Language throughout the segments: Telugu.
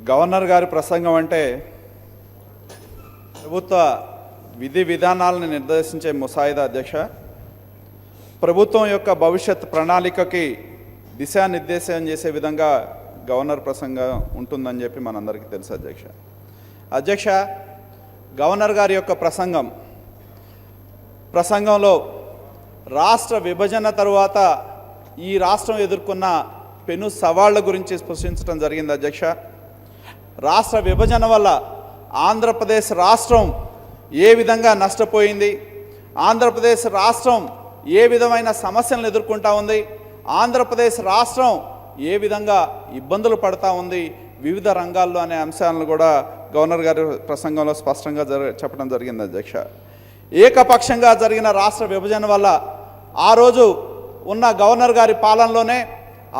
గవర్నర్ గారి ప్రసంగం అంటే ప్రభుత్వ విధి విధానాలను నిర్దేశించే ముసాయిదా అధ్యక్ష. ప్రభుత్వం యొక్క భవిష్యత్ ప్రణాళికకి దిశానిర్దేశం చేసే విధంగా గవర్నర్ ప్రసంగం ఉంటుందని చెప్పి మనందరికీ తెలుసు అధ్యక్ష. గవర్నర్ గారి యొక్క ప్రసంగంలో రాష్ట్ర విభజన తరువాత ఈ రాష్ట్రం ఎదుర్కొన్న పెను సవాళ్ల గురించి స్పృశించడం జరిగింది అధ్యక్ష. రాష్ట్ర విభజన వల్ల ఆంధ్రప్రదేశ్ రాష్ట్రం ఏ విధంగా నష్టపోయింది, ఆంధ్రప్రదేశ్ రాష్ట్రం ఏ విధమైన సమస్యలను ఎదుర్కొంటా ఉంది, ఆంధ్రప్రదేశ్ రాష్ట్రం ఏ విధంగా ఇబ్బందులు పడతా ఉంది వివిధ రంగాల్లో అనే అంశాలను కూడా గవర్నర్ గారి ప్రసంగంలో స్పష్టంగా చెప్పడం జరిగింది అధ్యక్ష. ఏకపక్షంగా జరిగిన రాష్ట్ర విభజన వల్ల ఆ రోజు ఉన్న గవర్నర్ గారి పాలనలోనే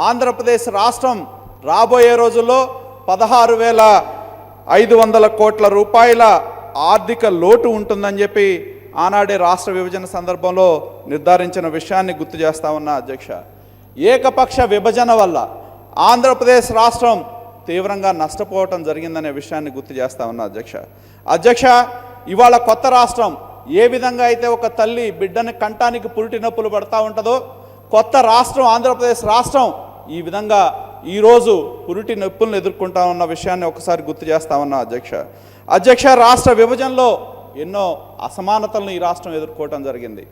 ఆంధ్రప్రదేశ్ రాష్ట్రం రాబోయే రోజుల్లో 16,500 కోట్ల రూపాయల ఆర్థిక లోటు ఉంటుందని చెప్పి ఆనాడే రాష్ట్ర విభజన సందర్భంలో నిర్ధారించిన విషయాన్ని గుర్తు చేస్తా ఉన్నా అధ్యక్ష. ఏకపక్ష విభజన వల్ల ఆంధ్రప్రదేశ్ రాష్ట్రం తీవ్రంగా నష్టపోవటం జరిగిందనే విషయాన్ని గుర్తు చేస్తా ఉన్నా అధ్యక్ష. ఇవాళ కొత్త రాష్ట్రం ఏ విధంగా అయితే ఒక తల్లి బిడ్డని కంటానికి పురిటి నొప్పులు పడతా ఉంటుందో, కొత్త రాష్ట్రం ఆంధ్రప్రదేశ్ రాష్ట్రం ఈ విధంగా ఈరోజు పురిటి నొప్పులను ఎదుర్కొంటా ఉన్న విషయాన్ని ఒకసారి గుర్తు చేస్తా ఉన్నా అధ్యక్ష. రాష్ట్ర విభజనలో ఎన్నో అసమానతలను ఈ రాష్ట్రం ఎదుర్కోవటం జరిగింది.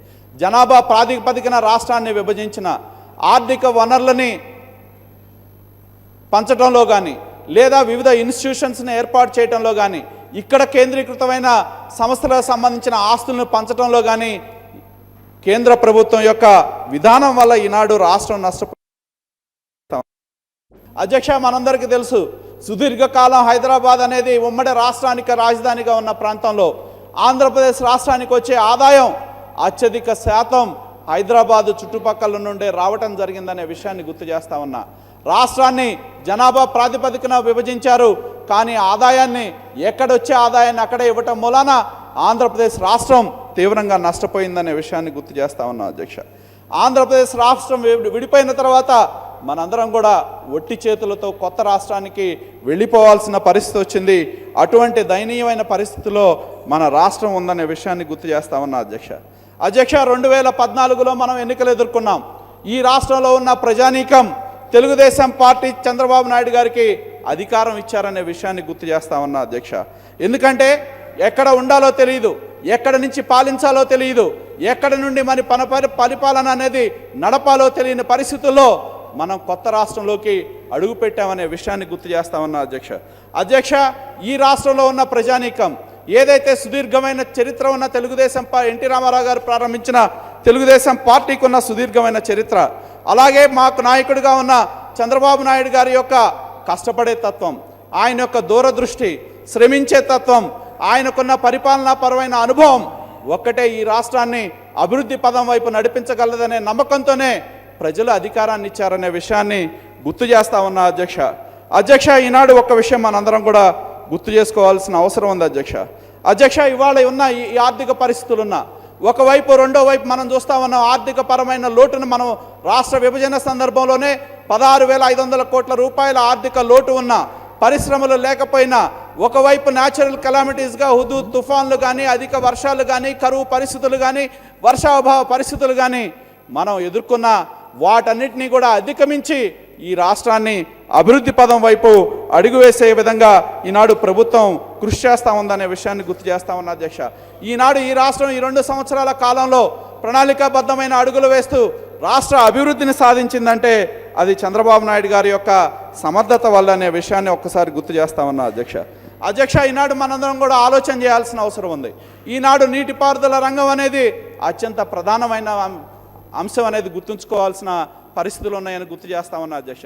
జనాభా ప్రాతిపదికన రాష్ట్రాన్ని విభజించిన, ఆర్థిక వనరులని పంచడంలో కానీ లేదా వివిధ ఇన్స్టిట్యూషన్స్ని ఏర్పాటు చేయడంలో కానీ, ఇక్కడ కేంద్రీకృతమైన సంస్థలకు సంబంధించిన ఆస్తులను పంచడంలో కానీ కేంద్ర ప్రభుత్వం యొక్క విధానం వల్ల ఈనాడు రాష్ట్రం నష్టపోయింది అధ్యక్ష. మనందరికీ తెలుసు, సుదీర్ఘకాలం హైదరాబాద్ అనేది ఉమ్మడి రాష్ట్రానికి రాజధానిగా ఉన్న ప్రాంతంలో ఆంధ్రప్రదేశ్ రాష్ట్రానికి వచ్చే ఆదాయం అత్యధిక శాతం హైదరాబాదు చుట్టుపక్కల నుండే రావటం జరిగిందనే విషయాన్ని గుర్తు చేస్తా ఉన్నా. రాష్ట్రాన్ని జనాభా ప్రాతిపదికన విభజించారు, కానీ ఆదాయాన్ని ఎక్కడొచ్చే ఆదాయాన్ని అక్కడే ఇవ్వటం మూలాన ఆంధ్రప్రదేశ్ రాష్ట్రం తీవ్రంగా నష్టపోయిందనే విషయాన్ని గుర్తు చేస్తా ఉన్నా అధ్యక్ష. ఆంధ్రప్రదేశ్ రాష్ట్రం విడిపోయిన తర్వాత మనందరం కూడా ఒట్టి చేతులతో కొత్త రాష్ట్రానికి వెళ్ళిపోవాల్సిన పరిస్థితి వచ్చింది. అటువంటి దయనీయమైన పరిస్థితిలో మన రాష్ట్రం ఉందనే విషయాన్ని గుర్తు చేస్తా ఉన్నా అధ్యక్ష. 2014లో మనం ఎన్నికలు ఎదుర్కొన్నాం. ఈ రాష్ట్రంలో ఉన్న ప్రజానీకం తెలుగుదేశం పార్టీ చంద్రబాబు నాయుడు గారికి అధికారం ఇచ్చారనే విషయాన్ని గుర్తు చేస్తా ఉన్నా అధ్యక్ష. ఎందుకంటే ఎక్కడ ఉండాలో తెలియదు, ఎక్కడి నుంచి పాలించాలో తెలియదు, ఎక్కడి నుండి మన పరిపాలన అనేది నడపాలో తెలియని పరిస్థితుల్లో మనం కొత్త రాష్ట్రంలోకి అడుగు పెట్టామనే విషయాన్ని గుర్తు చేస్తామన్నా అధ్యక్ష. ఈ రాష్ట్రంలో ఉన్న ప్రజానీకం ఏదైతే సుదీర్ఘమైన చరిత్ర ఉన్న తెలుగుదేశం ఎన్టీ రామారావు గారు ప్రారంభించిన తెలుగుదేశం పార్టీకి ఉన్న సుదీర్ఘమైన చరిత్ర, అలాగే మాకు నాయకుడిగా ఉన్న చంద్రబాబు నాయుడు గారి యొక్క కష్టపడే తత్వం, ఆయన యొక్క దూరదృష్టి, శ్రమించే తత్వం, ఆయనకున్న పరిపాలనా పరమైన అనుభవం ఒక్కటే ఈ రాష్ట్రాన్ని అభివృద్ధి పదం వైపు నడిపించగలదనే నమ్మకంతోనే ప్రజలు అధికారాన్ని ఇచ్చారనే విషయాన్ని గుర్తు చేస్తా ఉన్నా అధ్యక్ష. ఈనాడు ఒక్క విషయం మనందరం కూడా గుర్తు చేసుకోవాల్సిన అవసరం ఉంది అధ్యక్ష. ఇవాళ ఉన్న ఈ ఆర్థిక పరిస్థితులున్నా ఒకవైపు, రెండో వైపు మనం చూస్తా ఉన్నాం ఆర్థిక పరమైన లోటును. మనం రాష్ట్ర విభజన సందర్భంలోనే 16,500 కోట్ల రూపాయల ఆర్థిక లోటు ఉన్న, పరిశ్రమలు లేకపోయినా, ఒకవైపు న్యాచురల్ కెలామిటీస్గా హుదూద్ తుఫాన్లు కానీ, అధిక వర్షాలు కానీ, కరువు పరిస్థితులు కానీ, వర్షాభావ పరిస్థితులు కానీ మనం ఎదుర్కొన్న వాటన్నిటినీ కూడా అధిగమించి ఈ రాష్ట్రాన్ని అభివృద్ధి పదం వైపు అడుగు వేసే విధంగా ఈనాడు ప్రభుత్వం కృషి చేస్తూ ఉందనే విషయాన్ని గుర్తు చేస్తా ఉన్నా అధ్యక్ష. ఈనాడు ఈ రాష్ట్రం ఈ 2 సంవత్సరాల కాలంలో ప్రణాళికాబద్ధమైన అడుగులు వేస్తూ రాష్ట్ర అభివృద్ధిని సాధించిందంటే అది చంద్రబాబు నాయుడు గారి యొక్క సమర్థత వల్ల అనే విషయాన్ని ఒక్కసారి గుర్తు చేస్తా ఉన్నా అధ్యక్ష. ఈనాడు మనందరం కూడా ఆలోచన చేయాల్సిన అవసరం ఉంది. ఈనాడు నీటిపారుదల రంగం అనేది అత్యంత ప్రధానమైన అంశం అనేది గుర్తుంచుకోవాల్సిన పరిస్థితులు ఉన్నాయని గుర్తు చేస్తా ఉన్నా అధ్యక్ష.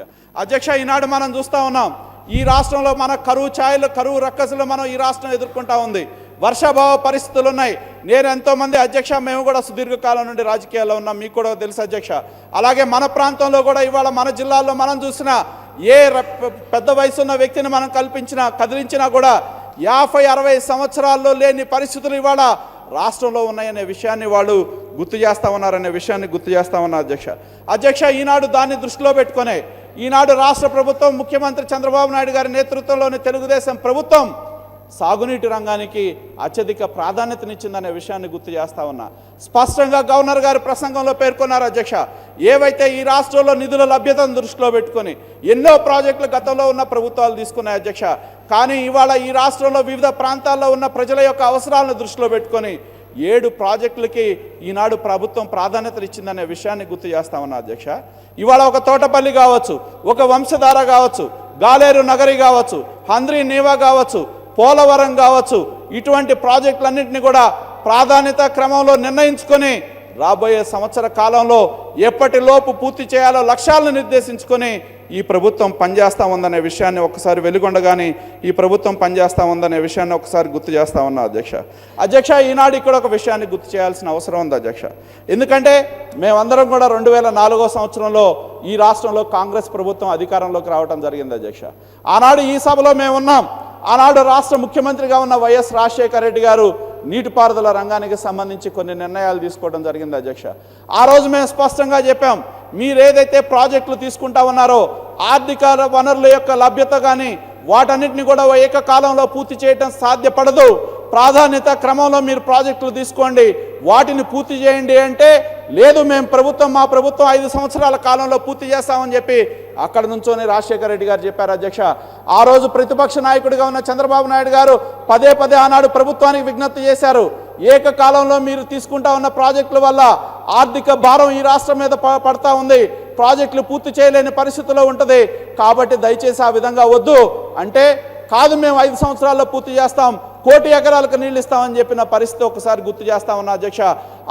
ఈనాడు మనం చూస్తూ ఉన్నాం ఈ రాష్ట్రంలో మన కరువు రక్కసులు మనం ఈ రాష్ట్రం ఎదుర్కొంటా ఉంది. వర్షాభావ పరిస్థితులు ఉన్నాయి. నేను ఎంతోమంది అధ్యక్ష, మేము కూడా సుదీర్ఘకాలం నుండి రాజకీయాల్లో ఉన్నాం, మీకు కూడా తెలుసు అధ్యక్ష. అలాగే మన ప్రాంతంలో కూడా ఇవాళ మన జిల్లాల్లో మనం చూసిన ఏ పెద్ద వయసున్న వ్యక్తిని మనం కదిలించినా కూడా 50-60 సంవత్సరాల్లో లేని పరిస్థితులు ఇవాళ రాష్ట్రంలో ఉన్నాయనే విషయాన్ని వాళ్ళు గుర్తు చేస్తా ఉన్నారనే విషయాన్ని గుర్తు చేస్తా ఉన్నా అధ్యక్ష. ఈనాడు దాన్ని దృష్టిలో పెట్టుకునే ఈనాడు రాష్ట్ర ప్రభుత్వం ముఖ్యమంత్రి చంద్రబాబు నాయుడు గారి నేతృత్వంలోని తెలుగుదేశం ప్రభుత్వం సాగునీటి రంగానికి అత్యధిక ప్రాధాన్యతనిచ్చిందనే విషయాన్ని గుర్తు చేస్తా ఉన్నా. స్పష్టంగా గవర్నర్ గారి ప్రసంగంలో పేర్కొన్నారు అధ్యక్ష. ఏవైతే ఈ రాష్ట్రంలో నిధుల లభ్యతను దృష్టిలో పెట్టుకొని ఎన్నో ప్రాజెక్టులు గతంలో ఉన్న ప్రభుత్వాలు తీసుకున్నాయి అధ్యక్ష. కానీ ఇవాళ ఈ రాష్ట్రంలో వివిధ ప్రాంతాల్లో ఉన్న ప్రజల యొక్క అవసరాలను దృష్టిలో పెట్టుకొని 7 ప్రాజెక్టులకి ఈనాడు ప్రభుత్వం ప్రాధాన్యతనిచ్చిందనే విషయాన్ని గుర్తు చేస్తా ఉన్నా అధ్యక్ష. ఇవాళ ఒక తోటపల్లి కావచ్చు, ఒక వంశధార కావచ్చు, గాలేరు నగరి కావచ్చు, హంద్రీ నీవా కావచ్చు, పోలవరం కావచ్చు, ఇటువంటి ప్రాజెక్టులన్నింటినీ కూడా ప్రాధాన్యత క్రమంలో నిర్ణయించుకొని రాబోయే సంవత్సర కాలంలో ఎప్పటిలోపు పూర్తి చేయాలో లక్ష్యాలను నిర్దేశించుకొని ఈ ప్రభుత్వం పనిచేస్తూ ఉందనే విషయాన్ని ఒకసారి వెలుగొండగాని ఈ ప్రభుత్వం పనిచేస్తూ ఉందనే విషయాన్ని ఒకసారి గుర్తు చేస్తూ ఉన్నా అధ్యక్ష. ఈనాడు ఇక్కడ ఒక విషయాన్ని గుర్తు చేయాల్సిన అవసరం ఉంది అధ్యక్ష. ఎందుకంటే మేమందరం కూడా 2004 సంవత్సరంలో ఈ రాష్ట్రంలో కాంగ్రెస్ ప్రభుత్వం అధికారంలోకి రావడం జరిగింది అధ్యక్ష. ఆనాడు ఈ సభలో మేమున్నాం. ఆనాడు రాష్ట్ర ముఖ్యమంత్రిగా ఉన్న వైఎస్ రాజశేఖర రెడ్డి గారు నీటిపారుదల రంగానికి సంబంధించి కొన్ని నిర్ణయాలు తీసుకోవడం జరిగింది అధ్యక్ష. ఆ రోజు మేము స్పష్టంగా చెప్పాం, మీరు ఏదైతే ప్రాజెక్టులు తీసుకుంటా ఉన్నారో ఆర్థిక వనరుల యొక్క లభ్యత కానీ వాటన్నిటిని కూడా ఏకకాలంలో పూర్తి చేయడం సాధ్యపడదు. ప్రాధాన్యత క్రమంలో మీరు ప్రాజెక్టులు తీసుకోండి, వాటిని పూర్తి చేయండి అంటే లేదు మేము మా ప్రభుత్వం 5 సంవత్సరాల కాలంలో పూర్తి చేస్తామని చెప్పి అక్కడ నుంచోని రాజశేఖర రెడ్డి గారు చెప్పారు అధ్యక్ష. ఆ రోజు ప్రతిపక్ష నాయకుడిగా ఉన్న చంద్రబాబు నాయుడు గారు పదే ఆనాడు ప్రభుత్వానికి విజ్ఞప్తి చేశారు, ఏకకాలంలో మీరు తీసుకుంటా ఉన్న ప్రాజెక్టుల వల్ల ఆర్థిక భారం ఈ రాష్ట్రం మీద పడతా ఉంది, ప్రాజెక్టులు పూర్తి చేయలేని పరిస్థితిలో ఉంటుంది, కాబట్టి దయచేసి ఆ విధంగా వద్దు అంటే కాదు మేము 5 సంవత్సరాల్లో పూర్తి చేస్తాం, 1 కోటి ఎకరాలకు నీళ్ళు ఇస్తామని చెప్పిన పరిస్థితి ఒకసారి గుర్తు చేస్తా ఉన్నా అధ్యక్ష.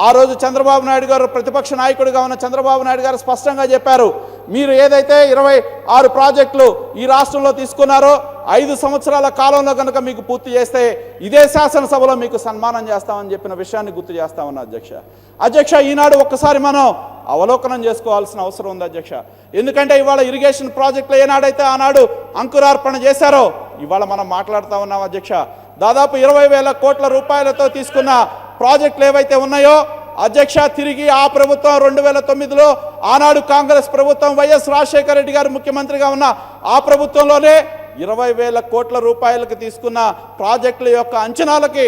ఆ రోజు చంద్రబాబు నాయుడు గారు ప్రతిపక్ష నాయకుడిగా ఉన్న చంద్రబాబు నాయుడు గారు స్పష్టంగా చెప్పారు, మీరు ఏదైతే 26 ప్రాజెక్టులు ఈ రాష్ట్రంలో తీసుకున్నారో 5 సంవత్సరాల కాలంలో కనుక మీకు పూర్తి చేస్తే ఇదే శాసనసభలో మీకు సన్మానం చేస్తామని చెప్పిన విషయాన్ని గుర్తు చేస్తా ఉన్నా అధ్యక్ష. ఈనాడు ఒక్కసారి మనం అవలోకనం చేసుకోవాల్సిన అవసరం ఉంది అధ్యక్ష. ఎందుకంటే ఇవాళ ఇరిగేషన్ ప్రాజెక్టులు ఏనాడైతే ఆనాడు అంకురార్పణ చేశారో ఇవాళ మనం మాట్లాడుతూ ఉన్నాం అధ్యక్ష. దాదాపు 20,000 కోట్ల రూపాయలతో తీసుకున్న ప్రాజెక్టులు ఏవైతే ఉన్నాయో అధ్యక్ష, తిరిగి ఆ ప్రభుత్వం 2009లో ఆనాడు కాంగ్రెస్ ప్రభుత్వం వైఎస్ రాజశేఖర రెడ్డి గారు ముఖ్యమంత్రిగా ఉన్న ఆ ప్రభుత్వంలోనే 20,000 కోట్ల రూపాయలకు తీసుకున్న ప్రాజెక్టుల యొక్క అంచనాలకి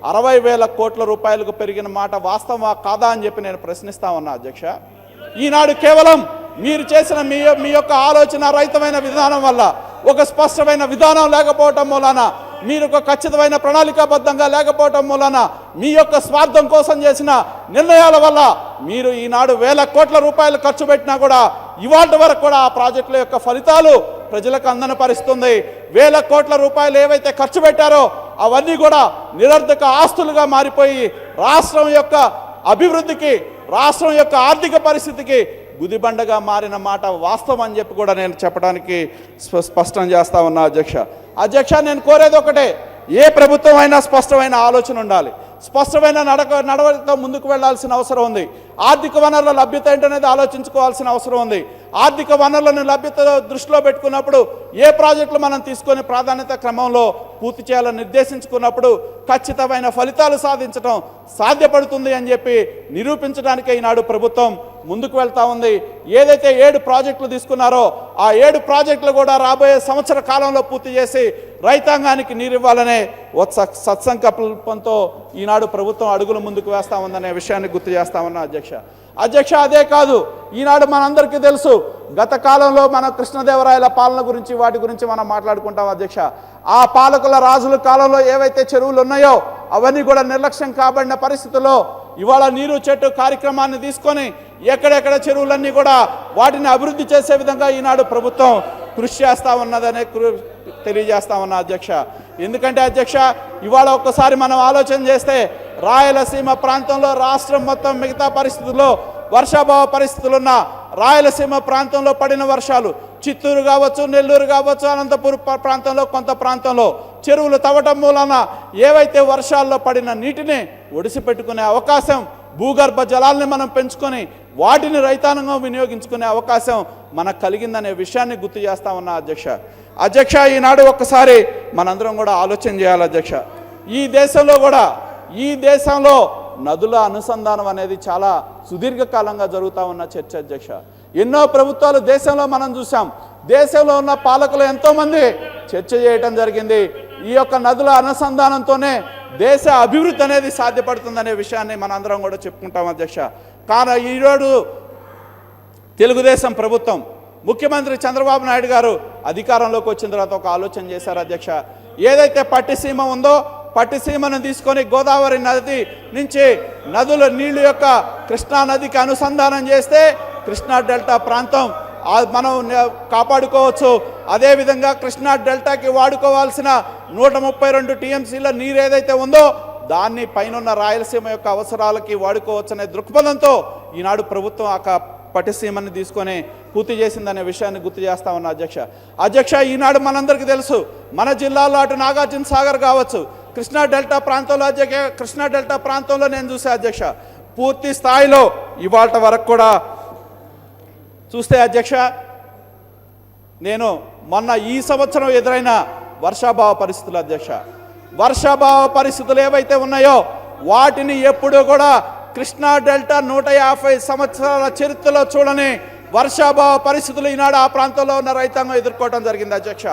60,000 కోట్ల రూపాయలకు పెరిగిన మాట వాస్తవమా కాదా అని చెప్పి నేను ప్రశ్నిస్తా ఉన్నా అధ్యక్ష. ఈనాడు కేవలం మీరు చేసిన మీ యొక్క ఆలోచన రహితమైన విధానం వల్ల, ఒక స్పష్టమైన విధానం లేకపోవటం మూలాన, మీరు ఒక ఖచ్చితమైన ప్రణాళికాబద్ధంగా లేకపోవటం మూలాన, మీ యొక్క స్వార్థం కోసం చేసిన నిర్ణయాల వల్ల మీరు ఈనాడు 1,000 కోట్ల రూపాయలు ఖర్చు పెట్టినా కూడా ఇవాళ వరకు కూడా ఆ ప్రాజెక్టుల యొక్క ఫలితాలు ప్రజలకు అందని పరిస్థితుంది. 1,000 కోట్ల రూపాయలు ఏవైతే ఖర్చు పెట్టారో అవన్నీ కూడా నిరర్ధక ఆస్తులుగా మారిపోయి రాష్ట్రం యొక్క అభివృద్ధికి, రాష్ట్రం యొక్క ఆర్థిక పరిస్థితికి గుదిబండగా మారిన మాట వాస్తవం అని చెప్పి కూడా నేను చెప్పడానికి స్పష్టం చేస్తా ఉన్నా అధ్యక్ష. నేను కోరేది ఒకటే, ఏ ప్రభుత్వం అయినా స్పష్టమైన ఆలోచన ఉండాలి, స్పష్టమైన నడవడితో ముందుకు వెళ్లాల్సిన అవసరం ఉంది. ఆర్థిక వనరుల లభ్యత ఏంటనేది ఆలోచించుకోవాల్సిన అవసరం ఉంది. ఆర్థిక వనరులను లభ్యత దృష్టిలో పెట్టుకున్నప్పుడు ఏ ప్రాజెక్టులు మనం తీసుకొని ప్రాధాన్యత క్రమంలో పూర్తి చేయాలని నిర్దేశించుకున్నప్పుడు ఖచ్చితమైన ఫలితాలు సాధించడం సాధ్యపడుతుంది అని చెప్పి నిరూపించడానికే ఈనాడు ప్రభుత్వం ముందుకు వెళ్తా ఉంది. ఏదైతే 7 ప్రాజెక్టులు తీసుకున్నారో ఆ 7 ప్రాజెక్టులు కూడా రాబోయే సంవత్సర కాలంలో పూర్తి చేసి రైతాంగానికి నీరివ్వాలనే సత్సంకల్పంతో ఈనాడు ప్రభుత్వం అడుగులు ముందుకు వేస్తా ఉందనే విషయాన్ని గుర్తు చేస్తా ఉన్నా అధ్యక్ష. అదే కాదు, ఈనాడు మనందరికీ తెలుసు, గత కాలంలో మన కృష్ణదేవరాయల పాలన గురించి వాటి గురించి మనం మాట్లాడుకుంటాం అధ్యక్ష. ఆ పాలకుల రాజుల కాలంలో ఏవైతే చెరువులు ఉన్నాయో అవన్నీ కూడా నిర్లక్ష్యం కాబడిన పరిస్థితుల్లో ఇవాళ నీరు చెట్టు కార్యక్రమాన్ని తీసుకొని ఎక్కడెక్కడ చెరువులన్నీ కూడా వాటిని అభివృద్ధి చేసే విధంగా ఈనాడు ప్రభుత్వం కృషి చేస్తూ ఉన్నదనే తెలియజేస్తా ఉన్నా అధ్యక్ష. ఎందుకంటే అధ్యక్ష, ఇవాళ ఒక్కసారి మనం ఆలోచన చేస్తే రాయలసీమ ప్రాంతంలో రాష్ట్రం మొత్తం మిగతా పరిస్థితుల్లో వర్షాభావ పరిస్థితులున్న రాయలసీమ ప్రాంతంలో పడిన వర్షాలు, చిత్తూరు కావచ్చు, నెల్లూరు కావచ్చు, అనంతపురం ప్రాంతంలో కొంత ప్రాంతంలో చెరువులు తవ్వటం మూలన ఏవైతే వర్షాల్లో పడిన నీటిని ఒడిసిపెట్టుకునే అవకాశం, భూగర్భ జలాల్ని మనం పెంచుకొని వాటిని రైతాంగం వినియోగించుకునే అవకాశం మనకు కలిగిందనే విషయాన్ని గుర్తు చేస్తా ఉన్నా అధ్యక్ష. ఈనాడు ఒక్కసారి మనందరం కూడా ఆలోచన చేయాలి అధ్యక్ష. ఈ దేశంలో నదుల అనుసంధానం అనేది చాలా సుదీర్ఘకాలంగా జరుగుతూ ఉన్న చర్చ అధ్యక్ష. ఎన్నో ప్రభుత్వాలు దేశంలో మనం చూసాం. దేశంలో ఉన్న పాలకులు ఎంతోమంది చర్చ చేయటం జరిగింది. ఈ యొక్క నదుల అనుసంధానంతోనే దేశ అభివృద్ధి అనేది సాధ్యపడుతుందనే విషయాన్ని మనందరం కూడా చెప్పుకుంటాం అధ్యక్ష. కానీ ఈరోజు తెలుగుదేశం ప్రభుత్వం ముఖ్యమంత్రి చంద్రబాబు నాయుడు గారు అధికారంలోకి వచ్చిన తర్వాత ఒక ఆలోచన చేశారు అధ్యక్ష. ఏదైతే పట్టిసీమ ఉందో పట్టిసీమను తీసుకొని గోదావరి నది నుంచి నదుల నీళ్ళు యొక్క కృష్ణా నదికి అనుసంధానం చేస్తే కృష్ణా డెల్టా ప్రాంతం మనం కాపాడుకోవచ్చు. అదేవిధంగా కృష్ణా డెల్టాకి వాడుకోవాల్సిన 132 టీఎంసీల నీరు ఏదైతే ఉందో దాన్ని పైనున్న రాయలసీమ యొక్క అవసరాలకి వాడుకోవచ్చు అనే దృక్పథంతో ఈనాడు ప్రభుత్వం ఆ పట్టిసీమని తీసుకొని పూర్తి చేసిందనే విషయాన్ని గుర్తు చేస్తా ఉన్నా అధ్యక్ష. ఈనాడు మనందరికీ తెలుసు, మన జిల్లాలో అటు నాగార్జున సాగర్ కావచ్చు, కృష్ణా డెల్టా ప్రాంతంలో కృష్ణా డెల్టా ప్రాంతంలో నేను చూసే అధ్యక్ష పూర్తి స్థాయిలో ఇవాళ వరకు కూడా చూస్తే అధ్యక్ష, నేను మొన్న ఈ సంవత్సరం ఎదురైన వర్షాభావ పరిస్థితులు అధ్యక్ష, వర్షాభావ పరిస్థితులు ఏవైతే ఉన్నాయో వాటిని ఎప్పుడూ కూడా కృష్ణా డెల్టా 150 సంవత్సరాల చరిత్రలో చూడని వర్షాభావ పరిస్థితులు ఈనాడు ఆ ప్రాంతంలో ఉన్న రైతాంగం ఎదుర్కోవడం జరిగింది అధ్యక్ష.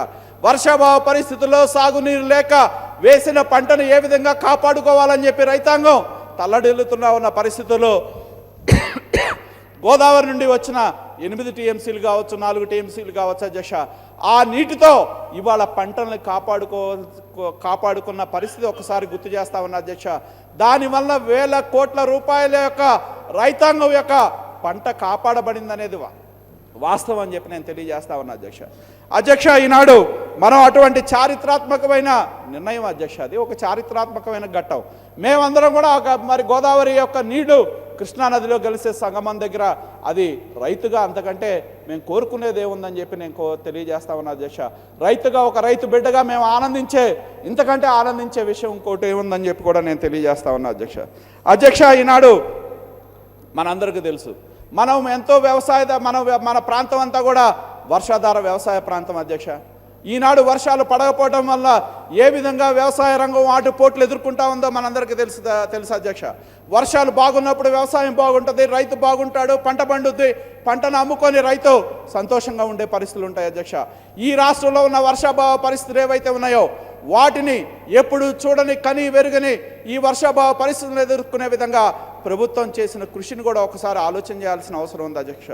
వర్షాభావ పరిస్థితుల్లో సాగునీరు లేక వేసిన పంటను ఏ విధంగా కాపాడుకోవాలని చెప్పి రైతాంగం తల్లడిల్లుతున్నా ఉన్న పరిస్థితుల్లో గోదావరి నుండి వచ్చిన 8 టీఎంసీలు కావచ్చు, 4 టీఎంసీలు కావచ్చు అధ్యక్ష, ఆ నీటితో ఇవాళ పంటలను కాపాడుకున్న పరిస్థితి ఒకసారి గుర్తు చేస్తా ఉన్నా అధ్యక్ష. దానివల్ల వేల కోట్ల రూపాయల యొక్క రైతాంగం యొక్క పంట కాపాడబడింది అనేది వాస్తవం అని చెప్పి నేను తెలియజేస్తా ఉన్నా అధ్యక్ష. ఈనాడు మనం అటువంటి చారిత్రాత్మకమైన నిర్ణయం అధ్యక్ష, అది ఒక చారిత్రాత్మకమైన ఘట్టం. మేమందరం కూడా మరి గోదావరి యొక్క నీళ్లు కృష్ణా నదిలో కలిసే సంగమం దగ్గర అది రైతుగా అంతకంటే మేము కోరుకునేది ఏముందని చెప్పి నేను తెలియజేస్తా ఉన్నా అధ్యక్ష. రైతుగా ఒక రైతు బిడ్డగా మేము ఇంతకంటే ఆనందించే విషయం ఇంకోటి ఏముందని చెప్పి కూడా నేను తెలియజేస్తా ఉన్నా అధ్యక్ష. ఈనాడు మనందరికీ తెలుసు, మనం ఎంతో మన ప్రాంతం అంతా కూడా వర్షాధార వ్యవసాయ ప్రాంతం అధ్యక్ష. ఈనాడు వర్షాలు పడకపోవడం వల్ల ఏ విధంగా వ్యవసాయ రంగం ఆటుపోట్లు ఎదుర్కొంటా ఉందో మనందరికీ తెలుసు అధ్యక్ష. వర్షాలు బాగున్నప్పుడు వ్యవసాయం బాగుంటుంది, రైతు బాగుంటాడు, పంట పండుద్ది, పంటను అమ్ముకొని రైతు సంతోషంగా ఉండే పరిస్థితులు ఉంటాయి అధ్యక్ష. ఈ రాష్ట్రంలో ఉన్న వర్షాభావ పరిస్థితులు ఏవైతే ఉన్నాయో వాటిని ఎప్పుడు చూడని కని వెరుగని ఈ వర్షాభావ పరిస్థితులను ఎదుర్కొనే విధంగా ప్రభుత్వం చేసిన కృషిని కూడా ఒకసారి ఆలోచన చేయాల్సిన అవసరం ఉంది అధ్యక్ష.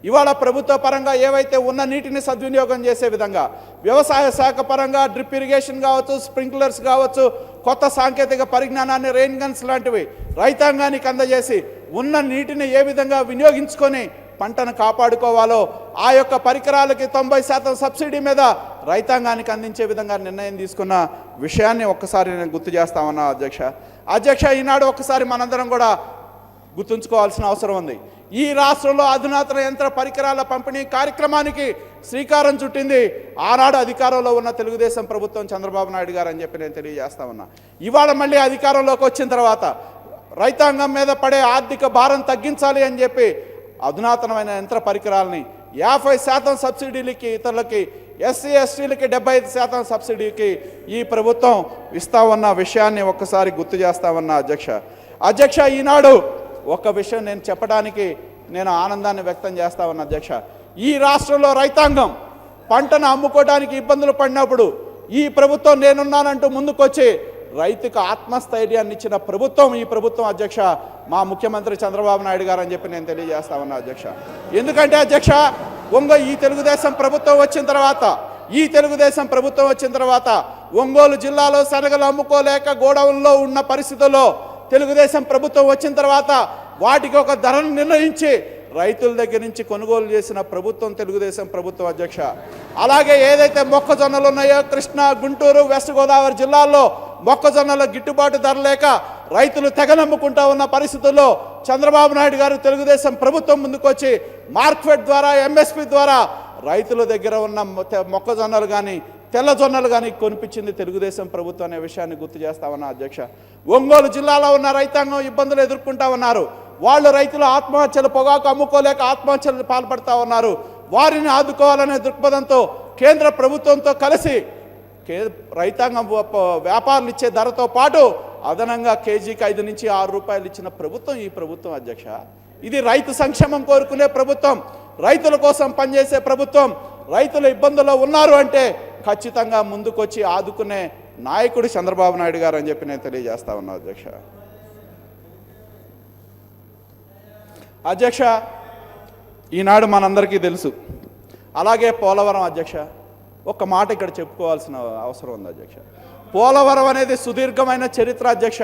ఇవాళ ప్రభుత్వ పరంగా ఏవైతే ఉన్న నీటిని సద్వినియోగం చేసే విధంగా వ్యవసాయ శాఖ పరంగా డ్రిప్ ఇరిగేషన్ కావచ్చు, స్ప్రింక్లర్స్ కావచ్చు, కొత్త సాంకేతిక పరిజ్ఞానాన్ని రెయిన్ గన్స్ లాంటివి రైతాంగానికి అందజేసి ఉన్న నీటిని ఏ విధంగా వినియోగించుకొని పంటను కాపాడుకోవాలో ఆ యొక్క పరికరాలకి 90% సబ్సిడీ మీద రైతాంగానికి అందించే విధంగా నిర్ణయం తీసుకున్న విషయాన్ని ఒక్కసారి నేను గుర్తు చేస్తామన్నా అధ్యక్ష. ఈనాడు ఒక్కసారి మనందరం కూడా గుర్తుంచుకోవాల్సిన అవసరం ఉంది. ఈ రాష్ట్రంలో అధునాతన యంత్ర పరికరాల పంపిణీ కార్యక్రమానికి శ్రీకారం చుట్టింది ఆనాడు అధికారంలో ఉన్న తెలుగుదేశం ప్రభుత్వం, చంద్రబాబు నాయుడు గారు అని చెప్పి నేను తెలియజేస్తా ఉన్నా. ఇవాళ మళ్ళీ అధికారంలోకి వచ్చిన తర్వాత రైతాంగం మీద పడే ఆర్థిక భారం తగ్గించాలి అని చెప్పి అధునాతనమైన యంత్ర పరికరాలని 50% సబ్సిడీలకి, ఇతరులకి ఎస్సీ ఎస్టీలకి 75% సబ్సిడీకి ఈ ప్రభుత్వం ఇస్తా ఉన్న విషయాన్ని ఒక్కసారి గుర్తు చేస్తా ఉన్నా అధ్యక్ష. ఈనాడు ఒక విషయం నేను చెప్పడానికి నేను ఆనందాన్ని వ్యక్తం చేస్తా ఉన్నా అధ్యక్ష. ఈ రాష్ట్రంలో రైతాంగం పంటను అమ్ముకోవడానికి ఇబ్బందులు పడినప్పుడు ఈ ప్రభుత్వం నేనున్నానంటూ ముందుకొచ్చి రైతుకు ఆత్మస్థైర్యాన్ని ఇచ్చిన ప్రభుత్వం ఈ ప్రభుత్వం అధ్యక్ష, మా ముఖ్యమంత్రి చంద్రబాబు నాయుడు గారు అని చెప్పి నేను తెలియజేస్తా ఉన్నా అధ్యక్ష. ఎందుకంటే అధ్యక్ష, ఈ తెలుగుదేశం ప్రభుత్వం వచ్చిన తర్వాత ఒంగోలు జిల్లాలో శనగలు అమ్ముకోలేక గోడౌన్లో ఉన్న పరిస్థితుల్లో తెలుగుదేశం ప్రభుత్వం వచ్చిన తర్వాత వాటికి ఒక ధరను నిర్ణయించి రైతుల దగ్గర నుంచి కొనుగోలు చేసిన ప్రభుత్వం తెలుగుదేశం ప్రభుత్వం అధ్యక్ష. అలాగే ఏదైతే మొక్కజొన్నలు ఉన్నాయో కృష్ణా, గుంటూరు, వెస్ట్ గోదావరి జిల్లాల్లో మొక్కజొన్నల గిట్టుబాటు ధర లేక రైతులు తెగనమ్ముకుంటా ఉన్న పరిస్థితుల్లో చంద్రబాబు నాయుడు గారు తెలుగుదేశం ప్రభుత్వం ముందుకొచ్చి మార్కెట్ ద్వారా, ఎంఎస్పి ద్వారా రైతుల దగ్గర ఉన్న మొక్కజొన్నలు కానీ తెల్ల జొన్నలు కానీ కొనిపించింది తెలుగుదేశం ప్రభుత్వం అనే విషయాన్ని గుర్తు చేస్తా ఉన్నా అధ్యక్ష. ఒంగోలు జిల్లాలో ఉన్న రైతాంగం ఇబ్బందులు ఎదుర్కొంటా ఉన్నారు. వాళ్ళు రైతులు ఆత్మహత్యలు, పొగాకు అమ్ముకోలేక ఆత్మహత్యలు పాల్పడతా ఉన్నారు. వారిని ఆదుకోవాలనే దృక్పథంతో కేంద్ర ప్రభుత్వంతో కలిసి రైతాంగం వ్యాపారులు ఇచ్చే ధరతో పాటు అదనంగా కేజీకి 5 నుంచి 6 రూపాయలు ఇచ్చిన ప్రభుత్వం ఈ ప్రభుత్వం అధ్యక్ష. ఇది రైతు సంక్షేమం కోరుకునే ప్రభుత్వం. రైతుల కోసం పనిచేసే ప్రభుత్వం, రైతులు ఇబ్బందుల్లో ఉన్నారు అంటే ఖచ్చితంగా ముందుకొచ్చి ఆదుకునే నాయకుడు చంద్రబాబు నాయుడు గారు అని చెప్పి నేను తెలియజేస్తా ఉన్నా అధ్యక్ష. అధ్యక్ష, ఈనాడు మనందరికీ తెలుసు. అలాగే పోలవరం అధ్యక్ష, ఒక్క మాట ఇక్కడ చెప్పుకోవాల్సిన అవసరం ఉంది అధ్యక్ష. పోలవరం అనేది సుదీర్ఘమైన చరిత్ర అధ్యక్ష.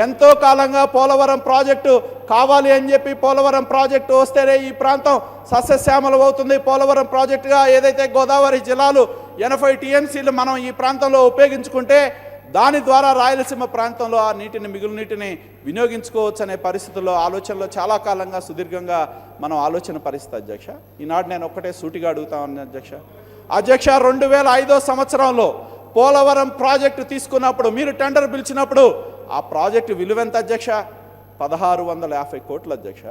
ఎంతో కాలంగా పోలవరం ప్రాజెక్టు కావాలి అని చెప్పి పోలవరం ప్రాజెక్టు వస్తేనే ఈ ప్రాంతం సస్యశ్యామలం అవుతుంది. పోలవరం ప్రాజెక్టుగా ఏదైతే గోదావరి జిల్లాలు 80 టీఎంసీలు మనం ఈ ప్రాంతంలో ఉపయోగించుకుంటే దాని ద్వారా రాయలసీమ ప్రాంతంలో ఆ నీటిని, మిగులు నీటిని వినియోగించుకోవచ్చు అనే పరిస్థితుల్లో ఆలోచనలో చాలా కాలంగా సుదీర్ఘంగా మనం ఆలోచన పరిస్థితి అధ్యక్ష. ఈనాడు నేను ఒక్కటే సూటిగా అడుగుతా ఉన్నాను అధ్యక్ష. 2005 సంవత్సరంలో పోలవరం ప్రాజెక్టు తీసుకున్నప్పుడు, మీరు టెండర్ పిలిచినప్పుడు ఆ ప్రాజెక్టు విలువ ఎంత అధ్యక్ష? 1650 కోట్లు అధ్యక్ష.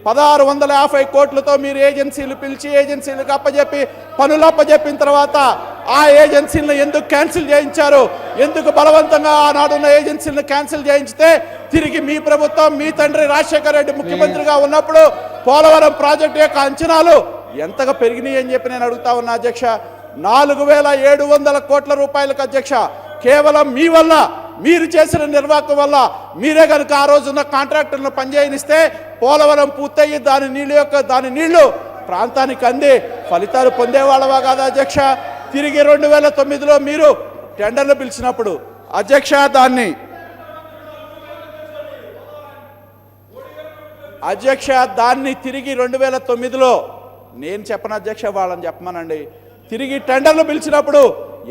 1650 కోట్లతో మీరు ఏజెన్సీలు పిలిచి ఏజెన్సీలకు అప్పచెప్పి పనులు అప్పచెప్పిన తర్వాత ఆ ఏజెన్సీలను ఎందుకు క్యాన్సిల్ చేయించారు? ఎందుకు బలవంతంగా ఆనాడున్న ఏజెన్సీలను క్యాన్సిల్ చేయించితే తిరిగి మీ ప్రభుత్వం, మీ తండ్రి రాజశేఖర రెడ్డి ముఖ్యమంత్రిగా ఉన్నప్పుడు పోలవరం ప్రాజెక్టు యొక్క అంచనాలు ఎంతగా పెరిగినాయి అని చెప్పి నేను అడుగుతా ఉన్నా అధ్యక్ష. 4700 కోట్ల రూపాయలకు అధ్యక్ష, కేవలం మీ వల్ల, మీరు చేసిన నిర్వాహకం వల్ల, మీరే కనుక ఆ రోజున్న కాంట్రాక్టర్లను పనిచేయనిస్తే పోలవరం పూర్తయ్యి దాని నీళ్లు ప్రాంతానికి అంది ఫలితాలు పొందేవాళ్ళవా కాదా అధ్యక్ష? తిరిగి 2009లో మీరు టెండర్లు పిలిచినప్పుడు అధ్యక్ష దాన్ని తిరిగి 2009లో నేను చెప్పను అధ్యక్ష, వాళ్ళని చెప్పమనండి, తిరిగి టెండర్లు పిలిచినప్పుడు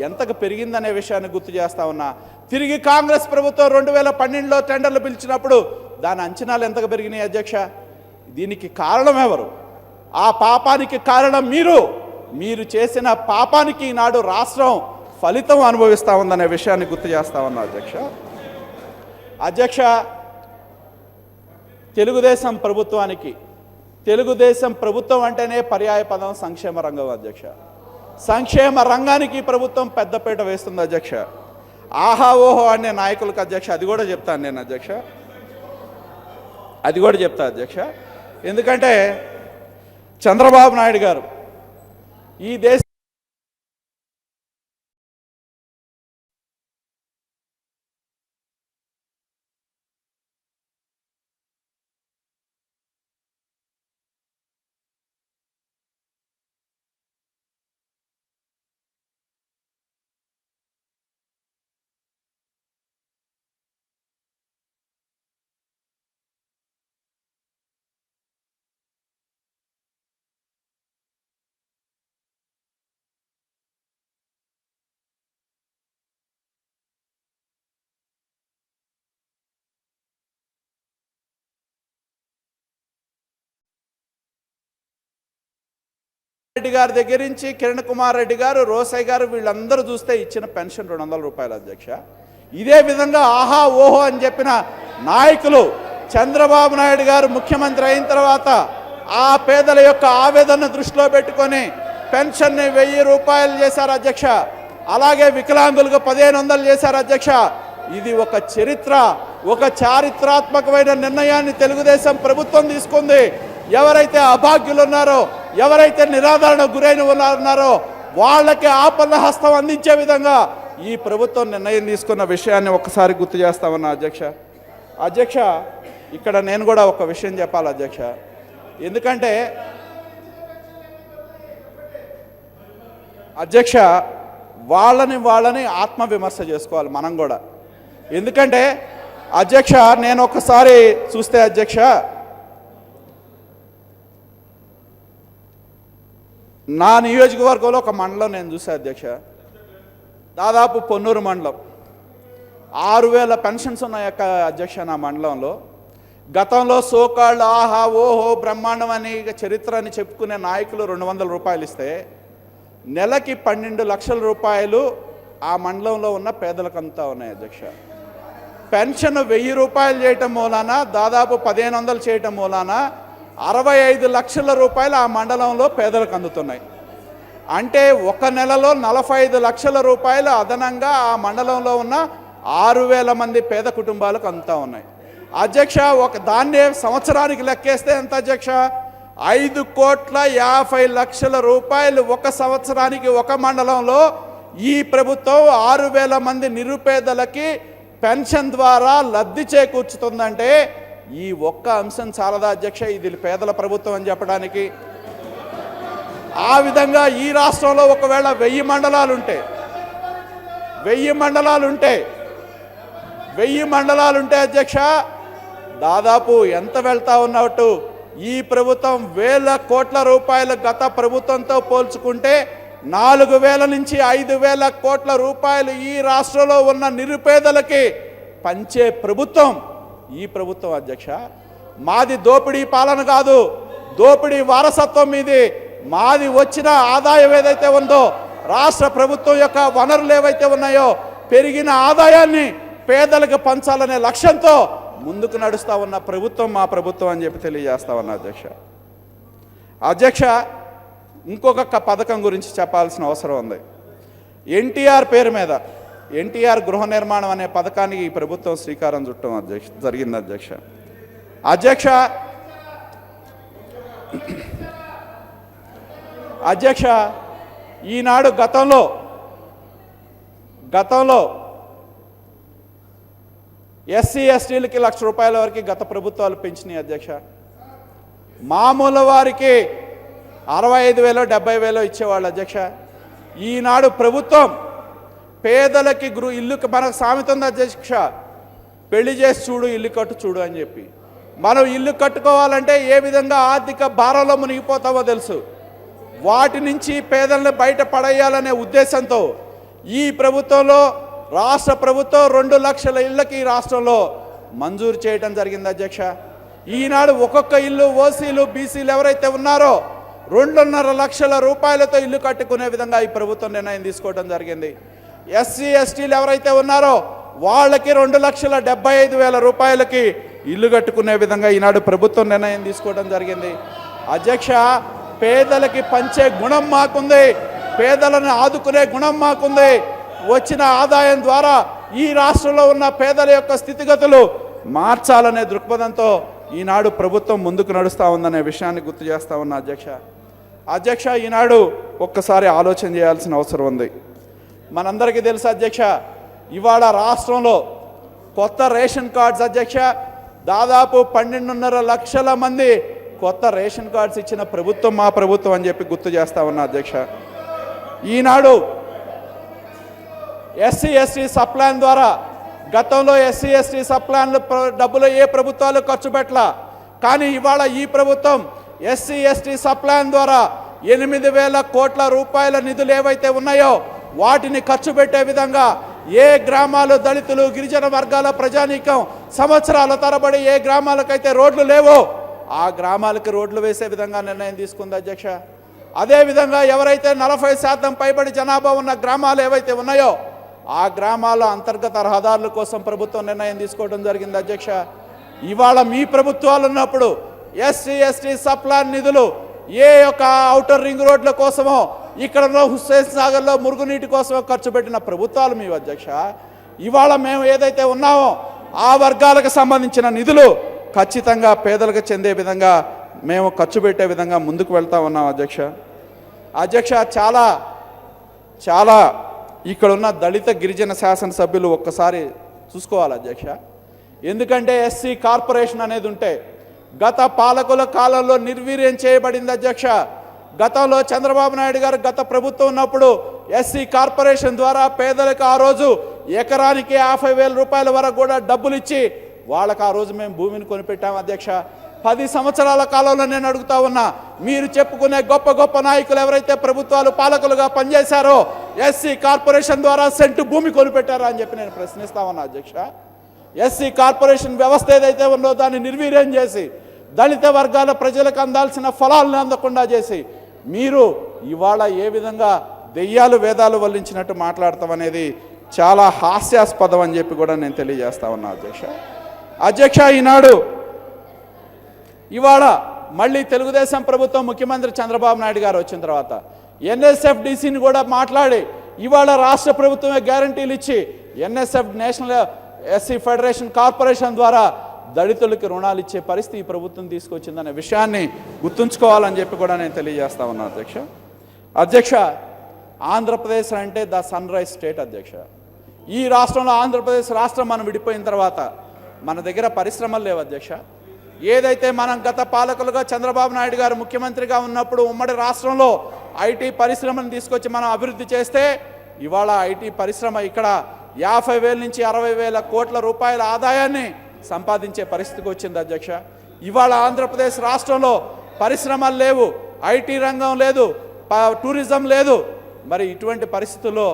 ఎంతకు పెరిగిందనే విషయాన్ని గుర్తు చేస్తా ఉన్నా. తిరిగి కాంగ్రెస్ ప్రభుత్వం 2012లో టెండర్లు పిలిచినప్పుడు దాని అంచనాలు ఎంతకు పెరిగినాయి అధ్యక్ష? దీనికి కారణం ఎవరు? ఆ పాపానికి కారణం మీరు చేసిన పాపానికి ఈనాడు రాష్ట్రం ఫలితం అనుభవిస్తూ ఉందనే విషయాన్ని గుర్తు చేస్తా ఉన్నా అధ్యక్ష. తెలుగుదేశం ప్రభుత్వం అంటేనే పర్యాయ పదం సంక్షేమ రంగం అధ్యక్ష. సంక్షేమ రంగానికి ప్రభుత్వం పెద్దపీట వేస్తుంది అధ్యక్ష. ఆహా ఓహో అనే నాయకులకు అధ్యక్ష అది కూడా చెప్తాను నేను అధ్యక్ష, అధ్యక్ష. ఎందుకంటే చంద్రబాబు నాయుడు గారు ఈ దేశ రెడ్డి గారి దగ్గర నుంచి కిరణ్ కుమార్ రెడ్డి గారు, రోసయ్య గారు, వీళ్ళందరూ చూస్తే ఇచ్చిన పెన్షన్ 200 రూపాయలు అధ్యక్ష. ఇదే విధంగా ఆహా ఓహో అని చెప్పిన నాయకులు చంద్రబాబు నాయుడు గారు ముఖ్యమంత్రి అయిన తర్వాత ఆ పేదల యొక్క ఆవేదనను దృష్టిలో పెట్టుకొని పెన్షన్ని 1000 రూపాయలు చేశారు అధ్యక్ష. అలాగే వికలాంగులకు 1500 చేశారు అధ్యక్ష. ఇది ఒక చారిత్రాత్మకమైన నిర్ణయాన్ని తెలుగుదేశం ప్రభుత్వం తీసుకుంది. ఎవరైతే అభాగ్యులు ఉన్నారో, ఎవరైతే నిరాదరణ గురైన ఉన్నారో వాళ్ళకి ఆపన్న హస్తం అందించే విధంగా ఈ ప్రభుత్వం నిర్ణయం తీసుకున్న విషయాన్ని ఒకసారి గుర్తు చేస్తామన్నా అధ్యక్ష. ఇక్కడ నేను కూడా ఒక విషయం చెప్పాలి అధ్యక్ష. ఎందుకంటే అధ్యక్ష వాళ్ళని ఆత్మవిమర్శ చేసుకోవాలి మనం కూడా. ఎందుకంటే అధ్యక్ష నేను ఒకసారి చూస్తే అధ్యక్ష, నా నియోజకవర్గంలో ఒక మండలం నేను చూసా అధ్యక్ష, దాదాపు పొన్నూరు మండలం 6000 పెన్షన్స్ ఉన్నాయి అధ్యక్ష నా మండలంలో. గతంలో సోకాళ్ళు ఆహా ఓహో బ్రహ్మాండం అని చరిత్ర అని చెప్పుకునే నాయకులు 200 రూపాయలు ఇస్తే నెలకి 12 లక్షల రూపాయలు ఆ మండలంలో ఉన్న పేదలకంతా ఉన్నాయి అధ్యక్ష. పెన్షన్ 1000 రూపాయలు చేయటం మూలాన, దాదాపు 1500 చేయటం మూలాన 65 లక్షల రూపాయలు ఆ మండలంలో పేదలకు అందుతున్నాయి. అంటే ఒక నెలలో 45 లక్షల రూపాయలు అదనంగా ఆ మండలంలో ఉన్న 6000 మంది పేద కుటుంబాలకు అందుతూ ఉన్నాయి అధ్యక్ష. దాన్నే సంవత్సరానికి లెక్కేస్తే ఎంత అధ్యక్ష? 5,50,00,000 ఒక సంవత్సరానికి ఒక మండలంలో ఈ ప్రభుత్వం 6,000 మంది నిరుపేదలకి పెన్షన్ ద్వారా లబ్ధి చేకూర్చుతుందంటే ఈ ఒక్క అంశం చాలదా అధ్యక్ష ఇది పేదల ప్రభుత్వం అని చెప్పడానికి? ఆ విధంగా ఈ రాష్ట్రంలో ఒకవేళ 1000 మండలాలుంటే అధ్యక్ష దాదాపు ఎంత వెళ్తా ఉన్నట్టు? ఈ ప్రభుత్వం 1,000 కోట్ల రూపాయలు గత ప్రభుత్వంతో పోల్చుకుంటే 4,000 నుంచి 5,000 కోట్ల రూపాయలు ఈ రాష్ట్రంలో ఉన్న నిరుపేదలకి పంచే ప్రభుత్వం ఈ ప్రభుత్వం అధ్యక్ష. మాది దోపిడీ పాలన కాదు, దోపిడీ వారసత్వం మీది. మాది వచ్చిన ఆదాయం ఏదైతే ఉందో, రాష్ట్ర ప్రభుత్వం యొక్క వనరులు ఏవైతే ఉన్నాయో, పెరిగిన ఆదాయాన్ని పేదలకు పంచాలనే లక్ష్యంతో ముందుకు నడుస్తూ ఉన్న ప్రభుత్వం మా ప్రభుత్వం అని చెప్పి తెలియజేస్తా ఉన్నా అధ్యక్ష. ఇంకొక పథకం గురించి చెప్పాల్సిన అవసరం ఉంది. ఎన్టీఆర్ పేరు మీద ఎన్టీఆర్ గృహ నిర్మాణం అనే పథకానికి ఈ ప్రభుత్వం శ్రీకారం చుట్టడం జరిగింది అధ్యక్ష. ఈనాడు గతంలో ఎస్సీ ఎస్టీలకి ₹1,00,000 వరకు గత ప్రభుత్వాలు పెంచినాయి అధ్యక్ష. మామూలు వారికి 65,000 70,000 ఇచ్చేవాళ్ళు అధ్యక్ష. ఈనాడు ప్రభుత్వం పేదలకి ఇల్లు, మనకు సామెత ఉంది అధ్యక్ష, పెళ్లి చేసి చూడు ఇల్లు కట్టు చూడు అని చెప్పి. మనం ఇల్లు కట్టుకోవాలంటే ఏ విధంగా ఆర్థిక భారంలో మునిగిపోతామో తెలుసు. వాటి నుంచి పేదలను బయట పడేయాలనే ఉద్దేశంతో ఈ ప్రభుత్వంలో రాష్ట్ర ప్రభుత్వం 2 లక్షల ఇళ్ళకి ఈ రాష్ట్రంలో మంజూరు చేయడం జరిగింది అధ్యక్ష. ఈనాడు ఒక్కొక్క ఇల్లు ఓసీలు బీసీలు ఎవరైతే ఉన్నారో 2.5 లక్షల రూపాయలతో ఇల్లు కట్టుకునే విధంగా ఈ ప్రభుత్వం నిర్ణయం తీసుకోవడం జరిగింది. ఎస్సీ ఎస్టీలు ఎవరైతే ఉన్నారో వాళ్ళకి 2,75,000 రూపాయలకి ఇల్లు కట్టుకునే విధంగా ఈనాడు ప్రభుత్వం నిర్ణయం తీసుకోవడం జరిగింది అధ్యక్ష. పేదలకి పంచే గుణం మాకుంది, పేదలను ఆదుకునే గుణం మాకుంది. వచ్చిన ఆదాయం ద్వారా ఈ రాష్ట్రంలో ఉన్న పేదల యొక్క స్థితిగతులు మార్చాలనే దృక్పథంతో ఈనాడు ప్రభుత్వం ముందుకు నడుస్తూ ఉందనే విషయాన్ని గుర్తు చేస్తూ ఉన్నా అధ్యక్ష. ఈనాడు ఒక్కసారి ఆలోచన చేయాల్సిన అవసరం ఉంది. మనందరికీ తెలుసు అధ్యక్ష, ఇవాళ రాష్ట్రంలో కొత్త రేషన్ కార్డ్స్ అధ్యక్ష దాదాపు 12.5 లక్షల మంది కొత్త రేషన్ కార్డ్స్ ఇచ్చిన ప్రభుత్వం మా ప్రభుత్వం అని చెప్పి గుర్తు చేస్తా ఉన్నా అధ్యక్ష. ఈనాడు ఎస్సీ ఎస్టీ సప్లాన్ ద్వారా గతంలో ఎస్సీ ఎస్టీ సప్లాన్లు డబ్బులు ఏ ప్రభుత్వాలు ఖర్చు పెట్టలా, కానీ ఇవాళ ఈ ప్రభుత్వం ఎస్సీ ఎస్టీ సప్లాన్ ద్వారా 8,000 కోట్ల రూపాయల నిధులు ఏవైతే ఉన్నాయో వాటిని ఖర్చు పెట్టే విధంగా ఏ గ్రామాలు దళితులు గిరిజన వర్గాల ప్రజానీకం సంవత్సరాల తరబడి ఏ గ్రామాలకైతే రోడ్లు లేవో ఆ గ్రామాలకు రోడ్లు వేసే విధంగా నిర్ణయం తీసుకుంది అధ్యక్ష. అదేవిధంగా ఎవరైతే 40% పైబడి జనాభా ఉన్న గ్రామాలు ఏవైతే ఉన్నాయో ఆ గ్రామాల అంతర్గత రహదారుల కోసం ప్రభుత్వం నిర్ణయం తీసుకోవడం జరిగింది అధ్యక్ష. ఇవాళ మీ ప్రభుత్వాలు ఉన్నప్పుడు ఎస్సీ ఎస్టీ సప్లాన్ నిధులు ఏ యొక్క ఔటర్ రింగ్ రోడ్ల కోసమో ఇక్కడ హుస్సేన్ సాగర్లో మురుగునీటి కోసమో ఖర్చు పెట్టిన ప్రభుత్వాలు మీ అధ్యక్ష. ఇవాళ మేము ఏదైతే ఉన్నామో ఆ వర్గాలకు సంబంధించిన నిధులు ఖచ్చితంగా పేదలకు చెందే విధంగా మేము ఖర్చు పెట్టే విధంగా ముందుకు వెళ్తా ఉన్నాం అధ్యక్ష. చాలా ఇక్కడున్న దళిత గిరిజన శాసనసభ్యులు ఒక్కసారి చూసుకోవాలి అధ్యక్ష. ఎందుకంటే ఎస్సీ కార్పొరేషన్ అనేది ఉంటే గత పాలకుల కాలంలో నిర్వీర్యం చేయబడింది అధ్యక్ష. గతంలో చంద్రబాబు నాయుడు గారు గత ప్రభుత్వం ఉన్నప్పుడు ఎస్సీ కార్పొరేషన్ ద్వారా పేదలకు ఆ రోజు ఎకరానికి 50,000 రూపాయల వరకు కూడా డబ్బులు ఇచ్చి వాళ్ళకి ఆ రోజు మేము భూమిని కొనిపెట్టాం అధ్యక్ష. 10 సంవత్సరాల కాలంలో నేను అడుగుతా ఉన్నా, మీరు చెప్పుకునే గొప్ప గొప్ప నాయకులు ఎవరైతే ప్రభుత్వాలు పాలకులుగా పనిచేశారో ఎస్సీ కార్పొరేషన్ ద్వారా సెంటు భూమి కొనిపెట్టారా అని చెప్పి నేను ప్రశ్నిస్తా ఉన్నా అధ్యక్ష. ఎస్సీ కార్పొరేషన్ వ్యవస్థ ఏదైతే ఉందో దాన్ని నిర్వీర్యం చేసి దళిత వర్గాల ప్రజలకు అందాల్సిన ఫలాలను అందకుండా చేసి మీరు ఇవాళ ఏ విధంగా దెయ్యాలు వేదాలు వల్లించినట్టు మాట్లాడతాం అనేది చాలా హాస్యాస్పదం అని చెప్పి కూడా నేను తెలియజేస్తా ఉన్నా అధ్యక్ష. ఇవాళ మళ్ళీ తెలుగుదేశం ప్రభుత్వం ముఖ్యమంత్రి చంద్రబాబు నాయుడు గారు వచ్చిన తర్వాత ఎన్ఎస్ఎఫ్డిసిని కూడా మాట్లాడి ఇవాళ రాష్ట్ర ప్రభుత్వమే గ్యారంటీలు ఇచ్చి NSF national SC federation corporation ద్వారా దళితులకి రుణాలు ఇచ్చే పరిస్థితి ఈ ప్రభుత్వం తీసుకొచ్చిందనే విషయాన్ని గుర్తుంచుకోవాలని చెప్పి కూడా నేను తెలియజేస్తా ఉన్నాను అధ్యక్ష. ఆంధ్రప్రదేశ్ అంటే ద సన్ రైజ్ స్టేట్ అధ్యక్ష. ఈ రాష్ట్రంలో ఆంధ్రప్రదేశ్ రాష్ట్రం మనం విడిపోయిన తర్వాత మన దగ్గర పరిశ్రమలు లేవు అధ్యక్ష. ఏదైతే మనం గత పాలకులుగా చంద్రబాబు నాయుడు గారు ముఖ్యమంత్రిగా ఉన్నప్పుడు ఉమ్మడి రాష్ట్రంలో ఐటీ పరిశ్రమను తీసుకొచ్చి మనం అభివృద్ధి చేస్తే ఇవాళ ఐటీ పరిశ్రమ ఇక్కడ 50,000 నుంచి 60,000 కోట్ల రూపాయల ఆదాయాన్ని సంపాదించే పరిస్థితికి వచ్చింది అధ్యక్ష. ఇవాళ ఆంధ్రప్రదేశ్ రాష్ట్రంలో పరిశ్రమలు లేవు, ఐటీ రంగం లేదు, టూరిజం లేదు. మరి ఇటువంటి పరిస్థితుల్లో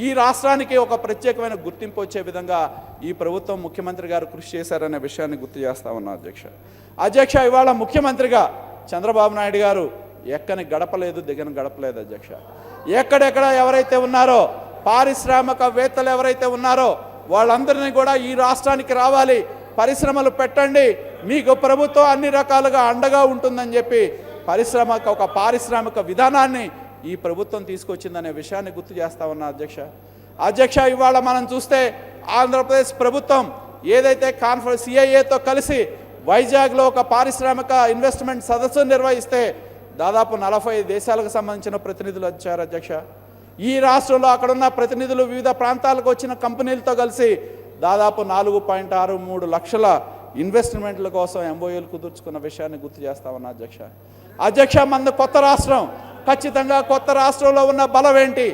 ఈ రాష్ట్రానికి ఒక ప్రత్యేకమైన గుర్తింపు వచ్చే విధంగా ఈ ప్రభుత్వం ముఖ్యమంత్రి గారు కృషి చేశారనే విషయాన్ని గుర్తు చేస్తా ఉన్నా అధ్యక్ష. ఇవాళ ముఖ్యమంత్రిగా చంద్రబాబు నాయుడు గారు ఎక్కని గడపలేదు, దిగని గడపలేదు అధ్యక్ష. ఎక్కడెక్కడ ఎవరైతే ఉన్నారో పారిశ్రామికవేత్తలు ఎవరైతే ఉన్నారో వాళ్ళందరినీ కూడా ఈ రాష్ట్రానికి రావాలి, పరిశ్రమలు పెట్టండి, మీకు ప్రభుత్వం అన్ని రకాలుగా అండగా ఉంటుందని చెప్పి ఒక పారిశ్రామిక విధానాన్ని ఈ ప్రభుత్వం తీసుకొచ్చిందనే విషయాన్ని గుర్తు చేస్తా ఉన్నా అధ్యక్ష. ఇవాళ మనం చూస్తే ఆంధ్రప్రదేశ్ ప్రభుత్వం ఏదైతే కాన్ఫరెన్స్ సిఐఏతో కలిసి వైజాగ్లో ఒక పారిశ్రామిక ఇన్వెస్ట్మెంట్ సదస్సు నిర్వహిస్తే దాదాపు 40 దేశాలకు సంబంధించిన ప్రతినిధులు వచ్చారు అధ్యక్ష. ఈ రాష్ట్రంలో అక్కడున్న ప్రతినిధులు వివిధ ప్రాంతాలకు వచ్చిన కంపెనీలతో కలిసి దాదాపు 4.63 లక్షల ఇన్వెస్ట్మెంట్ల కోసం ఎంఓయూలు కుదుర్చుకున్న విషయాన్ని గుర్తు చేస్తా ఉన్నా అధ్యక్ష. మన కొత్త రాష్ట్రం, ఖచ్చితంగా కొత్త రాష్ట్రంలో ఉన్న బలం ఏంటి,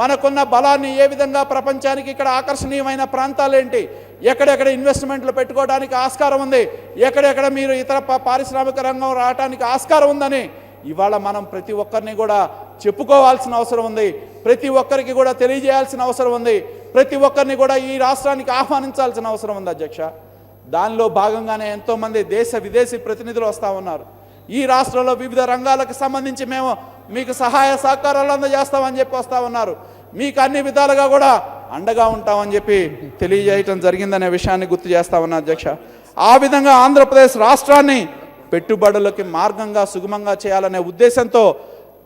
మనకున్న బలాన్ని ఏ విధంగా ప్రపంచానికి ఇక్కడ ఆకర్షణీయమైన ప్రాంతాలు ఏంటి, ఎక్కడెక్కడ ఇన్వెస్ట్మెంట్లు పెట్టుకోవడానికి ఆస్కారం ఉంది, ఎక్కడెక్కడ మీరు ఇతర పారిశ్రామిక రంగం రావడానికి ఆస్కారం ఉందని ఇవాళ మనం ప్రతి ఒక్కరిని కూడా చెప్పుకోవాల్సిన అవసరం ఉంది, ప్రతి ఒక్కరికి కూడా తెలియజేయాల్సిన అవసరం ఉంది, ప్రతి ఒక్కరిని కూడా ఈ రాష్ట్రానికి ఆహ్వానించాల్సిన అవసరం ఉంది అధ్యక్ష. దానిలో భాగంగానే ఎంతోమంది దేశ విదేశీ ప్రతినిధులు వస్తూ ఉన్నారు. ఈ రాష్ట్రంలో వివిధ రంగాలకు సంబంధించి మేము మీకు సహాయ సహకారాలు అందజేస్తామని చెప్పి వస్తూ ఉన్నారు, మీకు అన్ని విధాలుగా కూడా అండగా ఉంటామని చెప్పి తెలియజేయటం జరిగిందనే విషయాన్ని గుర్తు చేస్తా ఉన్నా అధ్యక్ష. ఆ విధంగా ఆంధ్రప్రదేశ్ రాష్ట్రాన్ని పెట్టుబడులకి మార్గంగా సుగమంగా చేయాలనే ఉద్దేశంతో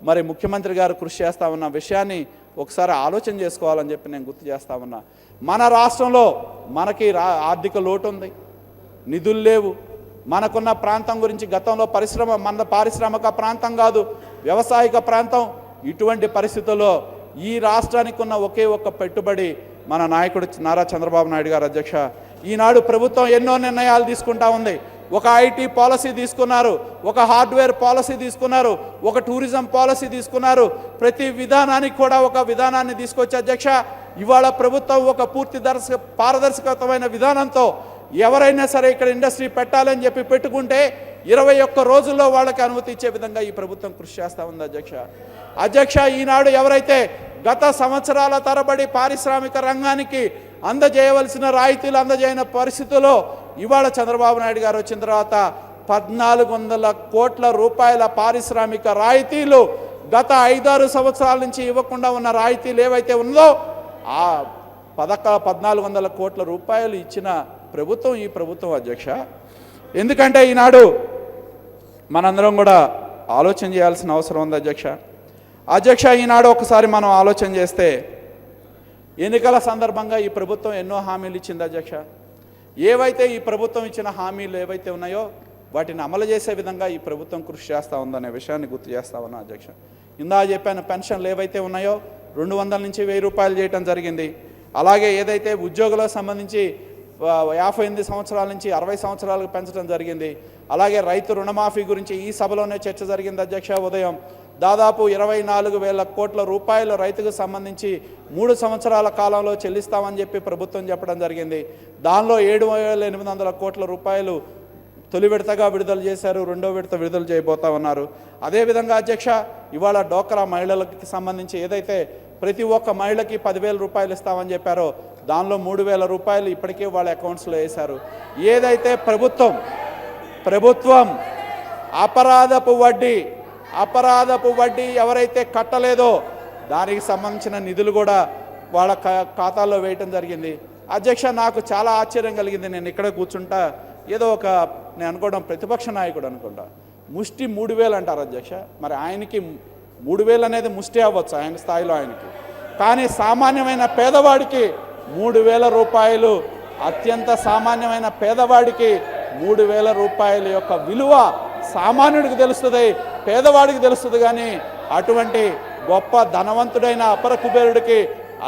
మరి ముఖ్యమంత్రి గారు కృషి చేస్తా ఉన్న విషయాన్ని ఒకసారి ఆలోచన చేసుకోవాలని చెప్పి నేను గుర్తు చేస్తా ఉన్నా. మన రాష్ట్రంలో మనకి ఆర్థిక లోటు ఉంది, నిధులు లేవు. మనకున్న ప్రాంతం గురించి గతంలో మన పారిశ్రామిక ప్రాంతం కాదు, వ్యవసాయక ప్రాంతం. ఇటువంటి పరిస్థితుల్లో ఈ రాష్ట్రానికి ఉన్న ఒకే ఒక్క పెట్టుబడి మన నాయకుడు నారా చంద్రబాబు నాయుడు గారు అధ్యక్ష. ఈనాడు ప్రభుత్వం ఎన్నో నిర్ణయాలు తీసుకుంటా ఉంది. ఒక ఐటీ పాలసీ తీసుకున్నారు, ఒక హార్డ్వేర్ పాలసీ తీసుకున్నారు, ఒక టూరిజం పాలసీ తీసుకున్నారు. ప్రతి విధానానికి కూడా ఒక విధానాన్ని తీసుకొచ్చి అధ్యక్ష ఇవాళ ప్రభుత్వం ఒక పూర్తి పారదర్శకమైన విధానంతో ఎవరైనా సరే ఇక్కడ ఇండస్ట్రీ పెట్టాలని చెప్పి పెట్టుకుంటే 21 రోజుల్లో వాళ్ళకి అనుమతి ఇచ్చే విధంగా ఈ ప్రభుత్వం కృషి చేస్తూ ఉంది అధ్యక్ష. ఈనాడు ఎవరైతే గత సంవత్సరాల తరబడి పారిశ్రామిక రంగానికి అందజేయవలసిన రాయితీలు అందజేయని పరిస్థితుల్లో ఇవాళ చంద్రబాబు నాయుడు గారు వచ్చిన తర్వాత 1,400 కోట్ల రూపాయల పారిశ్రామిక రాయితీలు గత 5-6 సంవత్సరాల నుంచి ఇవ్వకుండా ఉన్న రాయితీలు ఏవైతే ఉందో ఆ 1,400 కోట్ల రూపాయలు ఇచ్చిన ప్రభుత్వం ఈ ప్రభుత్వం అధ్యక్ష. ఎందుకంటే ఈనాడు మనందరం కూడా ఆలోచన చేయాల్సిన అవసరం ఉంది అధ్యక్ష. ఈనాడు ఒకసారి మనం ఆలోచన చేస్తే ఎన్నికల సందర్భంగా ఈ ప్రభుత్వం ఎన్నో హామీలు ఇచ్చింది అధ్యక్ష. ఏవైతే ఈ ప్రభుత్వం ఇచ్చిన హామీలు ఏవైతే ఉన్నాయో వాటిని అమలు చేసే విధంగా ఈ ప్రభుత్వం కృషి చేస్తూ ఉందనే విషయాన్ని గుర్తు చేస్తా ఉన్నా అధ్యక్ష. ఇందా చెప్పాను పెన్షన్లు ఏవైతే ఉన్నాయో 200 నుంచి 1000 రూపాయలు చేయటం జరిగింది. అలాగే ఏదైతే ఉద్యోగులకు సంబంధించి 58 సంవత్సరాల నుంచి 60 సంవత్సరాలకు పెంచడం జరిగింది. అలాగే రైతు రుణమాఫీ గురించి ఈ సభలోనే చర్చ జరిగింది అధ్యక్ష. ఉదయం దాదాపు 24,000 కోట్ల రూపాయలు రైతుకు సంబంధించి 3 సంవత్సరాల కాలంలో చెల్లిస్తామని చెప్పి ప్రభుత్వం చెప్పడం జరిగింది. దానిలో 7,800 కోట్ల రూపాయలు తొలి విడతగా విడుదల చేశారు, రెండో విడత విడుదల చేయబోతా ఉన్నారు. అదేవిధంగా అధ్యక్ష ఇవాళ డోక్రా మహిళలకి సంబంధించి ఏదైతే ప్రతి ఒక్క మహిళకి 10,000 రూపాయలు ఇస్తామని చెప్పారో దానిలో 3,000 రూపాయలు ఇప్పటికే వాళ్ళ అకౌంట్స్లో వేశారు. ఏదైతే ప్రభుత్వం అపరాధపు వడ్డీ ఎవరైతే కట్టలేదో దానికి సంబంధించిన నిధులు కూడా వాళ్ళ ఖాతాల్లో వేయటం జరిగింది అధ్యక్ష. నాకు చాలా ఆశ్చర్యం కలిగింది. నేను ఇక్కడ కూర్చుంటా ఏదో నేను అనుకోవడం ప్రతిపక్ష నాయకుడు అనుకుంటా, ముష్టి 3,000 అంటారు అధ్యక్ష. మరి ఆయనకి 3,000 అనేది ముష్టి అవ్వచ్చు ఆయన స్థాయిలో ఆయనకి, కానీ సామాన్యమైన పేదవాడికి 3,000 రూపాయలు, అత్యంత సామాన్యమైన పేదవాడికి 3,000 రూపాయల యొక్క విలువ సామాన్యుడికి తెలుస్తుంది, పేదవాడికి తెలుస్తుంది. కానీ అటువంటి గొప్ప ధనవంతుడైన అపర కుబేరుడికి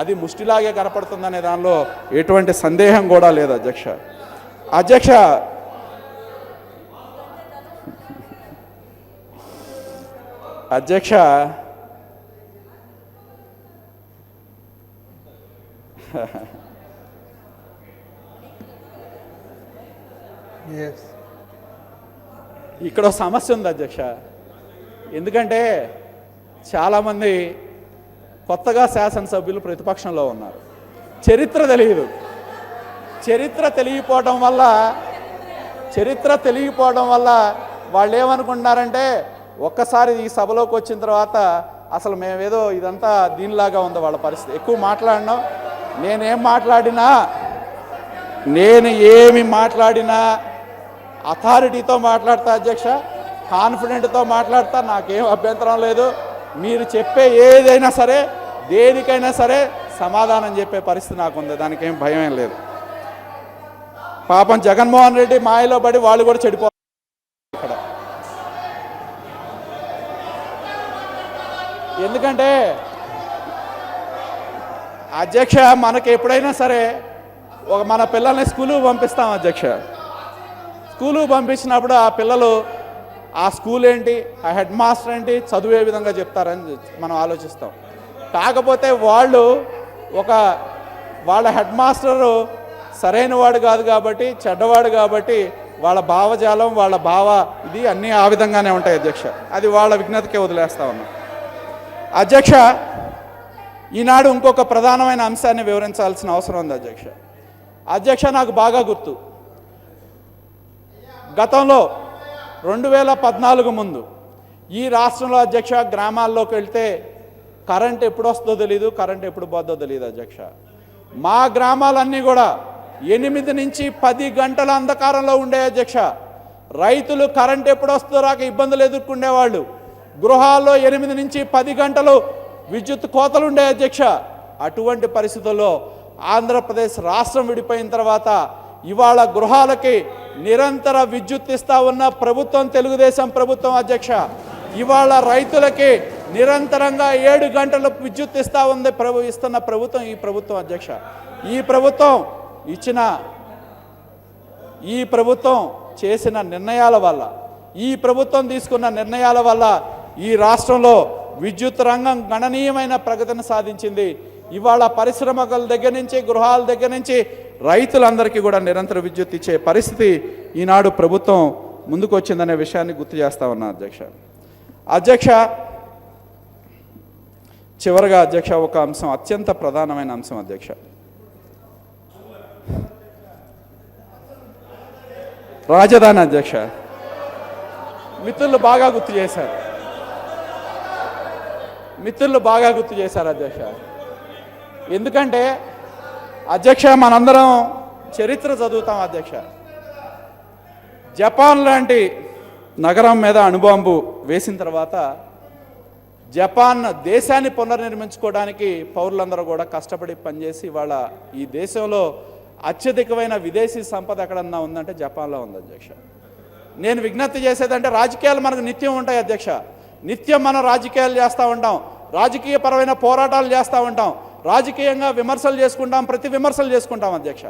అది ముష్టిలాగే కనపడుతుందనే దానిలో ఎటువంటి సందేహం కూడా లేదు అధ్యక్ష. అధ్యక్ష ఇక్కడ సమస్య ఉంది అధ్యక్ష. ఎందుకంటే చాలామంది కొత్తగా శాసనసభ్యులు ప్రతిపక్షంలో ఉన్నారు, చరిత్ర తెలియదు. చరిత్ర తెలియకపోవడం వల్ల వాళ్ళు ఏమనుకుంటున్నారంటే ఒక్కసారి ఈ సభలోకి వచ్చిన తర్వాత అసలు మేమేదో ఇదంతా దీనిలాగా ఉంది వాళ్ళ పరిస్థితి. ఎక్కువ మాట్లాడినా నేను ఏమి మాట్లాడినా అథారిటీతో మాట్లాడతా అధ్యక్ష, కాన్ఫిడెంట్తో మాట్లాడతా, నాకేం అభ్యంతరం లేదు. మీరు చెప్పే ఏదైనా సరే, దేనికైనా సరే సమాధానం చెప్పే పరిస్థితి నాకుంది, దానికేం భయం ఏం లేదు. పాపం జగన్మోహన్ రెడ్డి మాయలో పడి వాళ్ళు కూడా చెడిపోతారు ఇక్కడ. ఎందుకంటే అధ్యక్ష మనకి ఎప్పుడైనా సరే మన పిల్లల్ని స్కూలుకు పంపిస్తాం అధ్యక్ష. స్కూలుకు పంపించినప్పుడు ఆ పిల్లలు ఆ స్కూల్ ఏంటి, ఆ హెడ్ మాస్టర్ ఏంటి, చదువే విధంగా చెప్తారని మనం ఆలోచిస్తాం. కాకపోతే వాళ్ళ హెడ్ మాస్టరు సరైన వాడు కాదు కాబట్టి, చెడ్డవాడు కాబట్టి వాళ్ళ భావజాలం, వాళ్ళ ఇది అన్నీ ఆ విధంగానే ఉంటాయి అధ్యక్ష. అది వాళ్ళ విజ్ఞతకే వదిలేస్తా ఉన్నాం అధ్యక్ష. ఈనాడు ఇంకొక ప్రధానమైన అంశాన్ని వివరించాల్సిన అవసరం ఉంది అధ్యక్ష. నాకు బాగా గుర్తు, గతంలో 2014 ముందు ఈ రాష్ట్రంలో అధ్యక్ష గ్రామాల్లోకి వెళ్తే కరెంట్ ఎప్పుడు వస్తుందో తెలియదు, కరెంట్ ఎప్పుడు పోద్దో తెలియదు అధ్యక్ష. మా గ్రామాలన్నీ కూడా 8 నుంచి 10 గంటల అంధకారంలో ఉండే అధ్యక్ష. రైతులు కరెంట్ ఎప్పుడు వస్తుందో రాక ఇబ్బందులు ఎదుర్కొనేవాళ్ళు. గృహాల్లో 8 నుంచి 10 గంటలు విద్యుత్ కోతలు ఉండే అధ్యక్ష. అటువంటి పరిస్థితుల్లో ఆంధ్రప్రదేశ్ రాష్ట్రం విడిపోయిన తర్వాత ఇవాళ గృహాలకి నిరంతర విద్యుత్ ఇస్తా ఉన్న ప్రభుత్వం తెలుగుదేశం ప్రభుత్వం అధ్యక్ష. ఇవాళ రైతులకి నిరంతరంగా 7 గంటలు విద్యుత్ ఇస్తున్న ప్రభుత్వం ఈ ప్రభుత్వం అధ్యక్ష. ఈ ప్రభుత్వం చేసిన నిర్ణయాల వల్ల, ఈ ప్రభుత్వం తీసుకున్న నిర్ణయాల వల్ల ఈ రాష్ట్రంలో విద్యుత్ రంగం గణనీయమైన ప్రగతిని సాధించింది. ఇవాళ పరిశ్రమల దగ్గర నుంచి, గృహాల దగ్గర నుంచి రైతులందరికీ కూడా నిరంతర విద్యుత్ ఇచ్చే పరిస్థితి ఈనాడు ప్రభుత్వం ముందుకు వచ్చిందనే విషయాన్ని గుర్తు చేస్తా ఉన్నా అధ్యక్ష. చివరగా అధ్యక్ష ఒక అంశం, అత్యంత ప్రధానమైన అంశం అధ్యక్ష. రాజధాని అధ్యక్ష. మిత్రులు బాగా గుర్తు చేశారు అధ్యక్ష. ఎందుకంటే అధ్యక్ష మనందరం చరిత్ర చదువుతాం అధ్యక్ష. జపాన్ లాంటి నగరం మీద అణుబాంబు వేసిన తర్వాత జపాన్ దేశాన్ని పునర్నిర్మించుకోవడానికి పౌరులందరూ కూడా కష్టపడి పనిచేసి వాళ్ళ ఈ దేశంలో అత్యధికమైన విదేశీ సంపద ఎక్కడన్నా ఉందంటే జపాన్లో ఉంది అధ్యక్ష. నేను విజ్ఞప్తి చేసేదంటే రాజకీయాలు మనకు నిత్యం ఉంటాయి అధ్యక్ష. నిత్యం మనం రాజకీయాలు చేస్తూ ఉంటాం, రాజకీయపరమైన పోరాటాలు చేస్తూ ఉంటాం, రాజకీయంగా విమర్శలు చేసుకుంటాం, విమర్శలు చేసుకుంటాం అధ్యక్ష.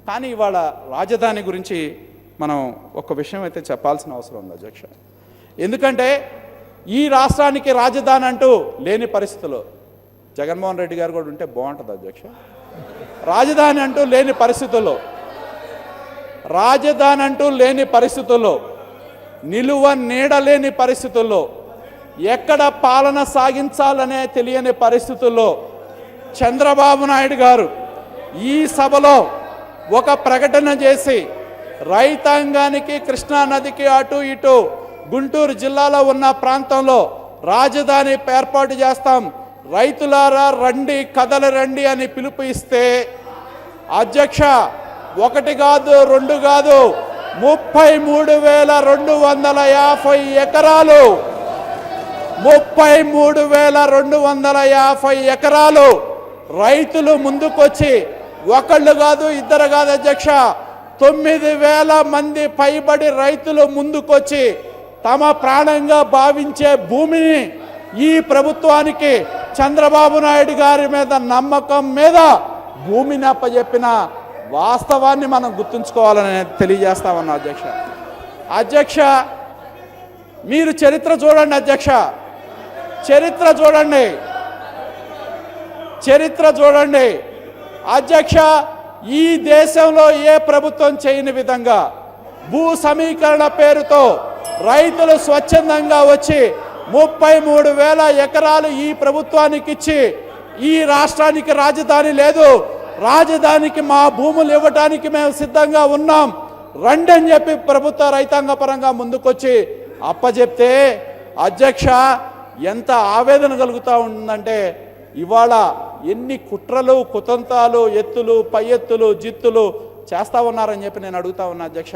కానీ ఇవాళ రాజధాని గురించి మనం ఒక విషయం అయితే చెప్పాల్సిన అవసరం ఉంది అధ్యక్ష. ఎందుకంటే ఈ రాష్ట్రానికి రాజధాని అంటూ లేని పరిస్థితుల్లో, జగన్మోహన్ రెడ్డి గారు కూడా ఉంటే బాగుంటుంది అధ్యక్ష. రాజధాని అంటూ లేని పరిస్థితుల్లో, నిలువ నీడలేని పరిస్థితుల్లో, ఎక్కడ పాలన సాగించాలనే తెలియని పరిస్థితుల్లో చంద్రబాబు నాయుడు గారు ఈ సభలో ఒక ప్రకటన చేసి రైతాంగానికి, కృష్ణా నదికి అటు ఇటు గుంటూరు జిల్లాలో ఉన్న ప్రాంతంలో రాజధాని ఏర్పాటు చేస్తాం, రైతులారా రండి, కదలి రండి అని పిలుపు ఇస్తే అధ్యక్ష 1 కాదు 2 కాదు 33,250 ఎకరాలు, 33,250 ఎకరాలు రైతులు ముందుకొచ్చి, ఒకళ్ళు కాదు 2 కాదు అధ్యక్ష, 9,000 మంది పైబడి రైతులు ముందుకొచ్చి తమ ప్రాణంగా భావించే భూమిని ఈ ప్రభుత్వానికి చంద్రబాబు నాయుడు గారి మీద నమ్మకం మీద భూమిని అప్పచెప్పిన వాస్తవాన్ని మనం గుర్తుంచుకోవాలని తెలియజేస్తా ఉన్నా అధ్యక్ష మీరు చరిత్ర చూడండి అధ్యక్ష, చరిత్ర చూడండి అధ్యక్ష. ఈ దేశంలో ఏ ప్రభుత్వం చేయని విధంగా భూ సమీకరణ పేరుతో రైతులు స్వచ్ఛందంగా వచ్చి 33,000 ఎకరాలు ఈ ప్రభుత్వానికి ఇచ్చి, ఈ రాష్ట్రానికి రాజధాని లేదు, రాజధానికి మా భూములు ఇవ్వడానికి మేము సిద్ధంగా ఉన్నాం రండి అని చెప్పి ప్రభుత్వ రైతాంగ పరంగా ముందుకొచ్చి అప్పచెప్తే అధ్యక్ష ఎంత ఆవేదన కలుగుతూ ఉందంటే, ఇవాళ ఎన్ని కుట్రలు కుతంత్రాలు ఎత్తులు పై ఎత్తులు జిత్తులు చేస్తూ ఉన్నారని చెప్పి నేను అడుగుతా ఉన్నా అధ్యక్ష.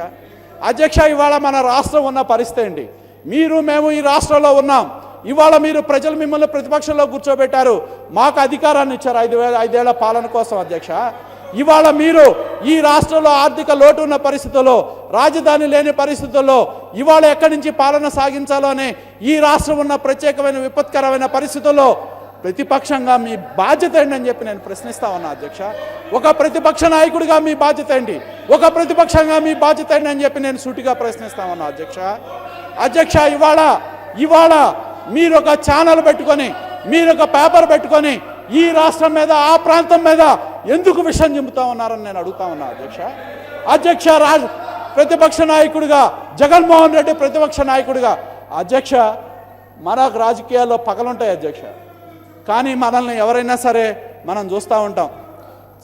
ఇవాళ మన రాష్ట్రం ఉన్న పరిస్థితి ఏంటి? మీరు మేము ఈ రాష్ట్రంలో ఉన్నాం. ఇవాళ మీరు ప్రజలు మిమ్మల్ని ప్రతిపక్షంలో కూర్చోబెట్టారు, మాకు అధికారాన్ని ఇచ్చారు 5 ఏళ్ల పాలన కోసం అధ్యక్ష. ఇవాళ మీరు ఈ రాష్ట్రంలో ఆర్థిక లోటు ఉన్న పరిస్థితుల్లో, రాజధాని లేని పరిస్థితుల్లో ఇవాళ ఎక్కడి నుంచి పాలన సాగించాలో అని ఈ రాష్ట్రం ఉన్న ప్రత్యేకమైన విపత్కరమైన పరిస్థితుల్లో ప్రతిపక్షంగా మీ బాధ్యత ఏంటి అని చెప్పి నేను ప్రశ్నిస్తా ఉన్నా అధ్యక్ష. ఒక ప్రతిపక్ష నాయకుడిగా మీ బాధ్యత ఏంటి, ఒక ప్రతిపక్షంగా మీ బాధ్యత ఏంటి అని చెప్పి నేను సూటిగా ప్రశ్నిస్తా ఉన్నా అధ్యక్ష. ఇవాళ మీరు ఒక ఛానల్ పెట్టుకొని, మీరు ఒక పేపర్ పెట్టుకొని ఈ రాష్ట్రం మీద ఆ ప్రాంతం మీద ఎందుకు విషయం చెబుతా ఉన్నారని నేను అడుగుతా ఉన్నా అధ్యక్ష. ప్రతిపక్ష నాయకుడిగా జగన్మోహన్ రెడ్డి ప్రతిపక్ష నాయకుడిగా అధ్యక్ష, మనకు రాజకీయాల్లో పగలుంటాయి అధ్యక్ష, కానీ మనల్ని ఎవరైనా సరే మనం చూస్తూ ఉంటాం.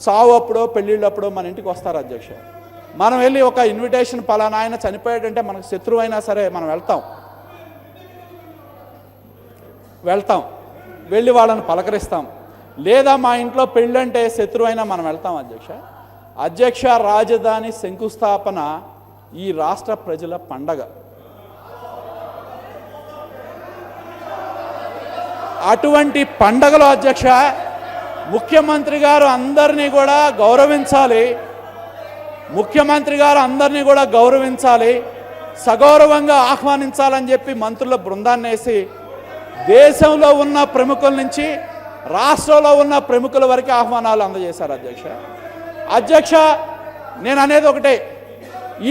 చావు అప్పుడో పెళ్ళిళ్ళప్పుడో మన ఇంటికి వస్తారు అధ్యక్ష. మనం వెళ్ళి ఒక ఇన్విటేషన్ పలానా ఆయన చనిపోయాడంటే మనకు శత్రువు అయినా సరే మనం వెళ్తాం, వెళ్ళి వాళ్ళని పలకరిస్తాం. లేదా మా ఇంట్లో పెళ్ళంటే శత్రువు అయినా మనం వెళ్తాం అధ్యక్ష. రాజధాని శంకుస్థాపన ఈ రాష్ట్ర ప్రజల పండగ. అటువంటి పండగలో అధ్యక్ష ముఖ్యమంత్రి గారు అందరినీ కూడా గౌరవించాలి, సగౌరవంగా ఆహ్వానించాలని చెప్పి మంత్రుల బృందాన్ని వేసి దేశంలో ఉన్న ప్రముఖుల నుంచి రాష్ట్రంలో ఉన్న ప్రముఖుల వరకు ఆహ్వానాలు అందజేశారు అధ్యక్ష. నేను అనేది ఒకటే,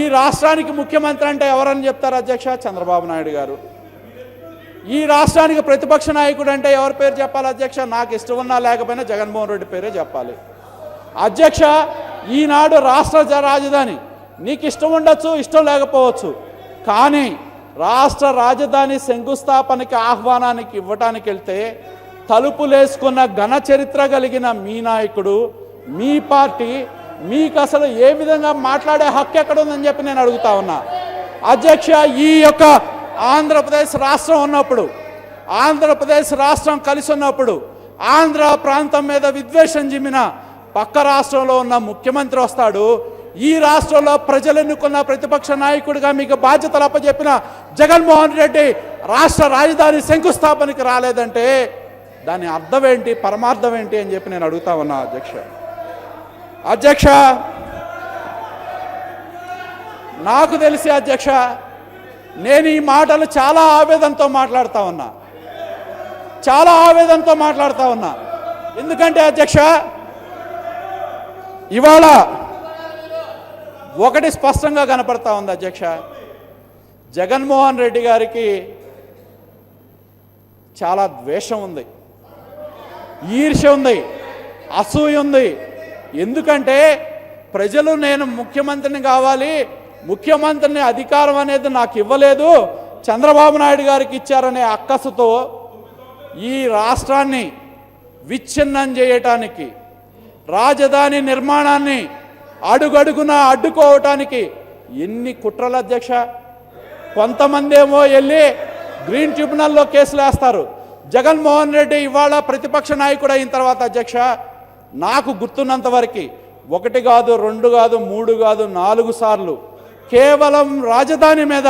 ఈ రాష్ట్రానికి ముఖ్యమంత్రి అంటే ఎవరని చెప్తారు అధ్యక్ష? చంద్రబాబు నాయుడు గారు. ఈ రాష్ట్రానికి ప్రతిపక్ష నాయకుడు అంటే ఎవరి పేరు చెప్పాలి అధ్యక్ష? నాకు ఇష్టం ఉన్నా లేకపోయినా జగన్మోహన్ రెడ్డి పేరే చెప్పాలి అధ్యక్ష. ఈనాడు రాష్ట్ర రాజధాని నీకు ఇష్టం ఉండొచ్చు, ఇష్టం లేకపోవచ్చు, కానీ రాష్ట్ర రాజధాని శంకుస్థాపనకి ఆహ్వానానికి ఇవ్వటానికి వెళ్తే తలుపులేసుకున్న ఘన చరిత్ర కలిగిన మీ నాయకుడు, మీ పార్టీ మీకు అసలు ఏ విధంగా మాట్లాడే హక్కు ఎక్కడ ఉందని చెప్పి నేను అడుగుతా ఉన్నా అధ్యక్ష. ఈ యొక్క ఆంధ్రప్రదేశ్ రాష్ట్రం ఉన్నప్పుడు, ఆంధ్రప్రదేశ్ రాష్ట్రం కలిసి ఉన్నప్పుడు ఆంధ్ర ప్రాంతం మీద విద్వేషం జిమ్మిన పక్క రాష్ట్రంలో ఉన్న ముఖ్యమంత్రి వస్తాడు, ఈ రాష్ట్రంలో ప్రజలు ఎన్నుకున్న ప్రతిపక్ష నాయకుడిగా మీకు బాధ్యతలు అప్పచెప్పిన జగన్మోహన్ రెడ్డి రాష్ట్ర రాజధాని శంకుస్థాపనకి రాలేదంటే దాని అర్థం ఏంటి, పరమార్థం ఏంటి అని చెప్పి నేను అడుగుతా ఉన్నా అధ్యక్ష. నాకు తెలిసి అధ్యక్ష, నేను ఈ మాటలు చాలా ఆవేదనతో మాట్లాడుతా ఉన్నా, ఎందుకంటే అధ్యక్ష ఇవాళ ఒకటి స్పష్టంగా కనపడతా ఉంది అధ్యక్ష. జగన్మోహన్ రెడ్డి గారికి చాలా ద్వేషం ఉంది, ఈర్ష్య ఉంది, అసూయ ఉంది. ఎందుకంటే ప్రజలు నేను ముఖ్యమంత్రిని కావాలి, ముఖ్యమంత్రిని అధికారం అనేది నాకు ఇవ్వలేదు, చంద్రబాబు నాయుడు గారికి ఇచ్చారనే అక్కసుతో ఈ రాష్ట్రాన్ని విచ్ఛిన్నం చేయటానికి, రాజధాని నిర్మాణాన్ని అడుగడుగున అడ్డుకోవటానికి ఎన్ని కుట్రలు అధ్యక్ష. కొంతమంది ఏమో వెళ్ళి గ్రీన్ ట్రిబ్యునల్లో కేసులు వేస్తారు. జగన్మోహన్ రెడ్డి ఇవాళ ప్రతిపక్ష నాయకుడు అయిన తర్వాత అధ్యక్ష, నాకు గుర్తున్నంత వరకు 1 కాదు 2 కాదు 3 కాదు 4 సార్లు కేవలం రాజధాని మీద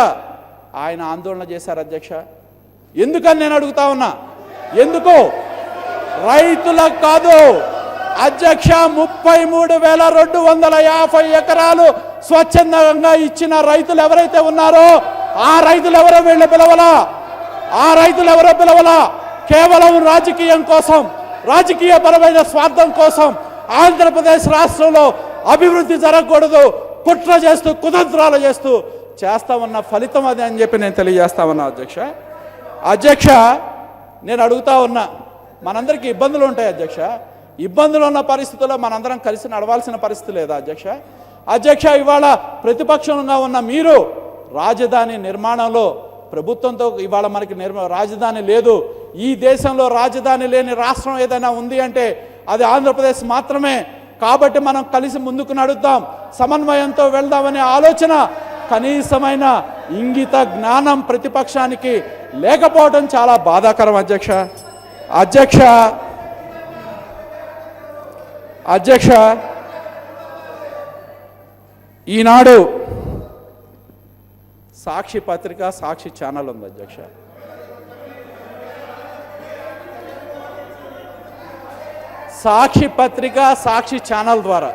ఆయన ఆందోళన చేశారు అధ్యక్ష. ఎందుకని నేను అడుగుతా ఉన్నా, ఎందుకు? రైతులకు కాదు అధ్యక్ష, 33,250 ఎకరాలు స్వచ్ఛందంగా ఇచ్చిన రైతులు ఎవరైతే ఉన్నారో ఆ రైతులు ఎవరో వీళ్ళు పిలవలా, ఆ రైతులు ఎవరో పిలవలా. కేవలం రాజకీయం కోసం, రాజకీయపరమైన స్వార్థం కోసం ఆంధ్రప్రదేశ్ రాష్ట్రంలో అభివృద్ధి జరగకూడదు కుట్ర చేస్తూ కుతంత్రాలు చేస్తా ఉన్న ఫలితం అది అని చెప్పి నేను తెలియజేస్తా ఉన్నా అధ్యక్ష. నేను అడుగుతా ఉన్నా, మనందరికీ ఇబ్బందులు ఉంటాయి అధ్యక్ష. ఇబ్బందులు ఉన్న పరిస్థితుల్లో మనందరం కలిసి నడవాల్సిన పరిస్థితి లేదా అధ్యక్ష? ఇవాళ ప్రతిపక్షంగా ఉన్న మీరు రాజధాని నిర్మాణంలో ప్రభుత్వంతో ఇవాళ మనకి రాజధాని లేదు. ఈ దేశంలో రాజధాని లేని రాష్ట్రం ఏదైనా ఉంది అంటే అది ఆంధ్రప్రదేశ్ మాత్రమే. కాబట్టి మనం కలిసి ముందుకు నడుద్దాం, సమన్వయంతో వెళ్దామనే ఆలోచన, కనీసమైన ఇంగిత జ్ఞానం ప్రతిపక్షానికి లేకపోవడం చాలా బాధాకరం అధ్యక్ష. ఈనాడు సాక్షి పత్రిక, సాక్షి ఛానల్ ఉంది అధ్యక్ష. సాక్షి పత్రిక, సాక్షి ఛానల్ ద్వారా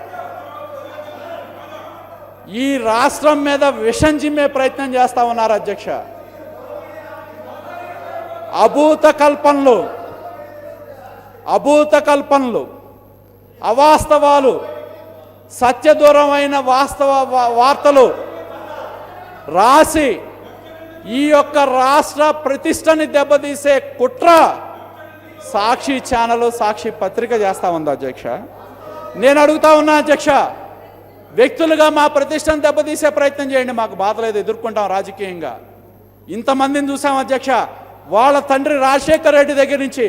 ఈ రాష్ట్రం మీద విషం చిమ్మే ప్రయత్నం చేస్తా ఉన్నారు అధ్యక్ష. అభూత కల్పనలు, అవాస్తవాలు, సత్యదూరమైన వాస్తవ వార్తలు రాసి ఈ యొక్క రాష్ట్ర ప్రతిష్టని దెబ్బతీసే కుట్ర సాక్షి ఛానల్, సాక్షి పత్రిక చేస్తా ఉంది అధ్యక్ష. నేను అడుగుతా ఉన్నా అధ్యక్ష, వ్యక్తులుగా మా ప్రతిష్టను దెబ్బతీసే ప్రయత్నం చేయండి, మాకు బాధ లేదు, ఎదుర్కొంటాం రాజకీయంగా. ఇంతమందిని చూసాం అధ్యక్ష. వాళ్ళ తండ్రి రాజశేఖర్ రెడ్డి దగ్గర నుంచి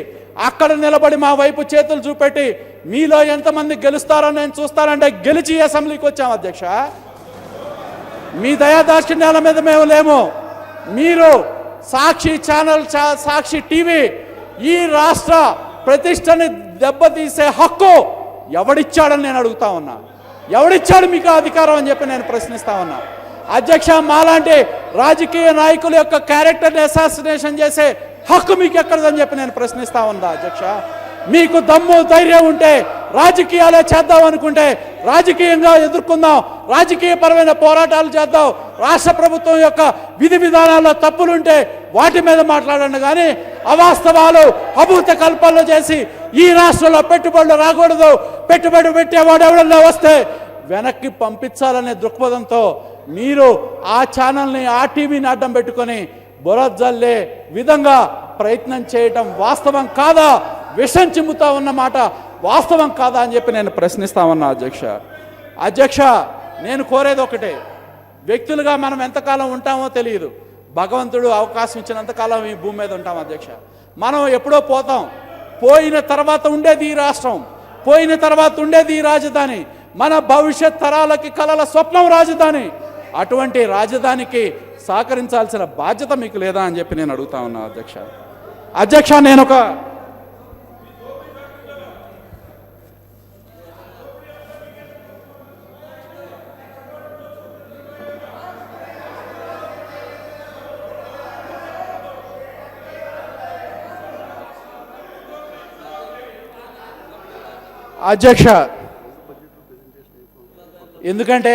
అక్కడ నిలబడి మా వైపు చేతులు చూపెట్టి మీలో ఎంతమంది గెలుస్తారో నేను చూస్తానంటే గెలిచి అసెంబ్లీకి వచ్చాం అధ్యక్ష. మీ దయాదాక్షిణ్యాల మీద మేము లేము. మీరు సాక్షి ఛానల్, సాక్షి టీవీ ఈ రాష్ట్ర ప్రతిష్టని దెబ్బతీసే హక్కు ఎవడిచ్చాడని నేను అడుగుతా ఉన్నా. ఎవడిచ్చాడు మీకు అధికారం అని చెప్పి నేను ప్రశ్నిస్తా ఉన్నా అధ్యక్ష. మాలాంటి రాజకీయ నాయకుల యొక్క క్యారెక్టర్ని అసాసినేషన్ చేసే హక్కు మీకు ఎక్కడదని చెప్పి నేను ప్రశ్నిస్తా ఉన్నా అధ్యక్ష. మీకు దమ్ము ధైర్యం ఉంటే రాజకీయాలే చేద్దాం అనుకుంటే రాజకీయంగా ఎదుర్కొందాం, రాజకీయ పరమైన పోరాటాలు చేద్దాం. రాష్ట్ర ప్రభుత్వం యొక్క విధి విధానాల్లో తప్పులుంటే వాటి మీద మాట్లాడండి, కానీ అవాస్తవాలు, అభూత కల్పనలు చేసి ఈ రాష్ట్రంలో పెట్టుబడులు రాకూడదు, పెట్టుబడి పెట్టేవాడు ఎవడన్నా వస్తే వెనక్కి పంపించాలనే దృక్పథంతో మీరు ఆ ఛానల్ని, ఆ టీవీని అడ్డం పెట్టుకొని బురజల్లే విధంగా ప్రయత్నం చేయటం వాస్తవం కాదా? విషం చిమ్ముతా ఉన్న మాట వాస్తవం కాదా అని చెప్పి నేను ప్రశ్నిస్తా ఉన్నా అధ్యక్ష. నేను కోరేది ఒకటే, వ్యక్తులుగా మనం ఎంతకాలం ఉంటామో తెలియదు. భగవంతుడు అవకాశం ఇచ్చినంతకాలం ఈ భూమి మీద ఉంటాం అధ్యక్ష. మనం ఎప్పుడో పోతాం. పోయిన తర్వాత ఉండేది ఈ రాష్ట్రం, పోయిన తర్వాత ఉండేది ఈ రాజధాని. మన భవిష్యత్ తరాలకి కలల స్వప్నం రాజధాని. అటువంటి రాజధానికి సహకరించాల్సిన బాధ్యత మీకు లేదా అని చెప్పి నేను అడుగుతా ఉన్నా అధ్యక్ష. నేను అధ్యక్ష, ఎందుకంటే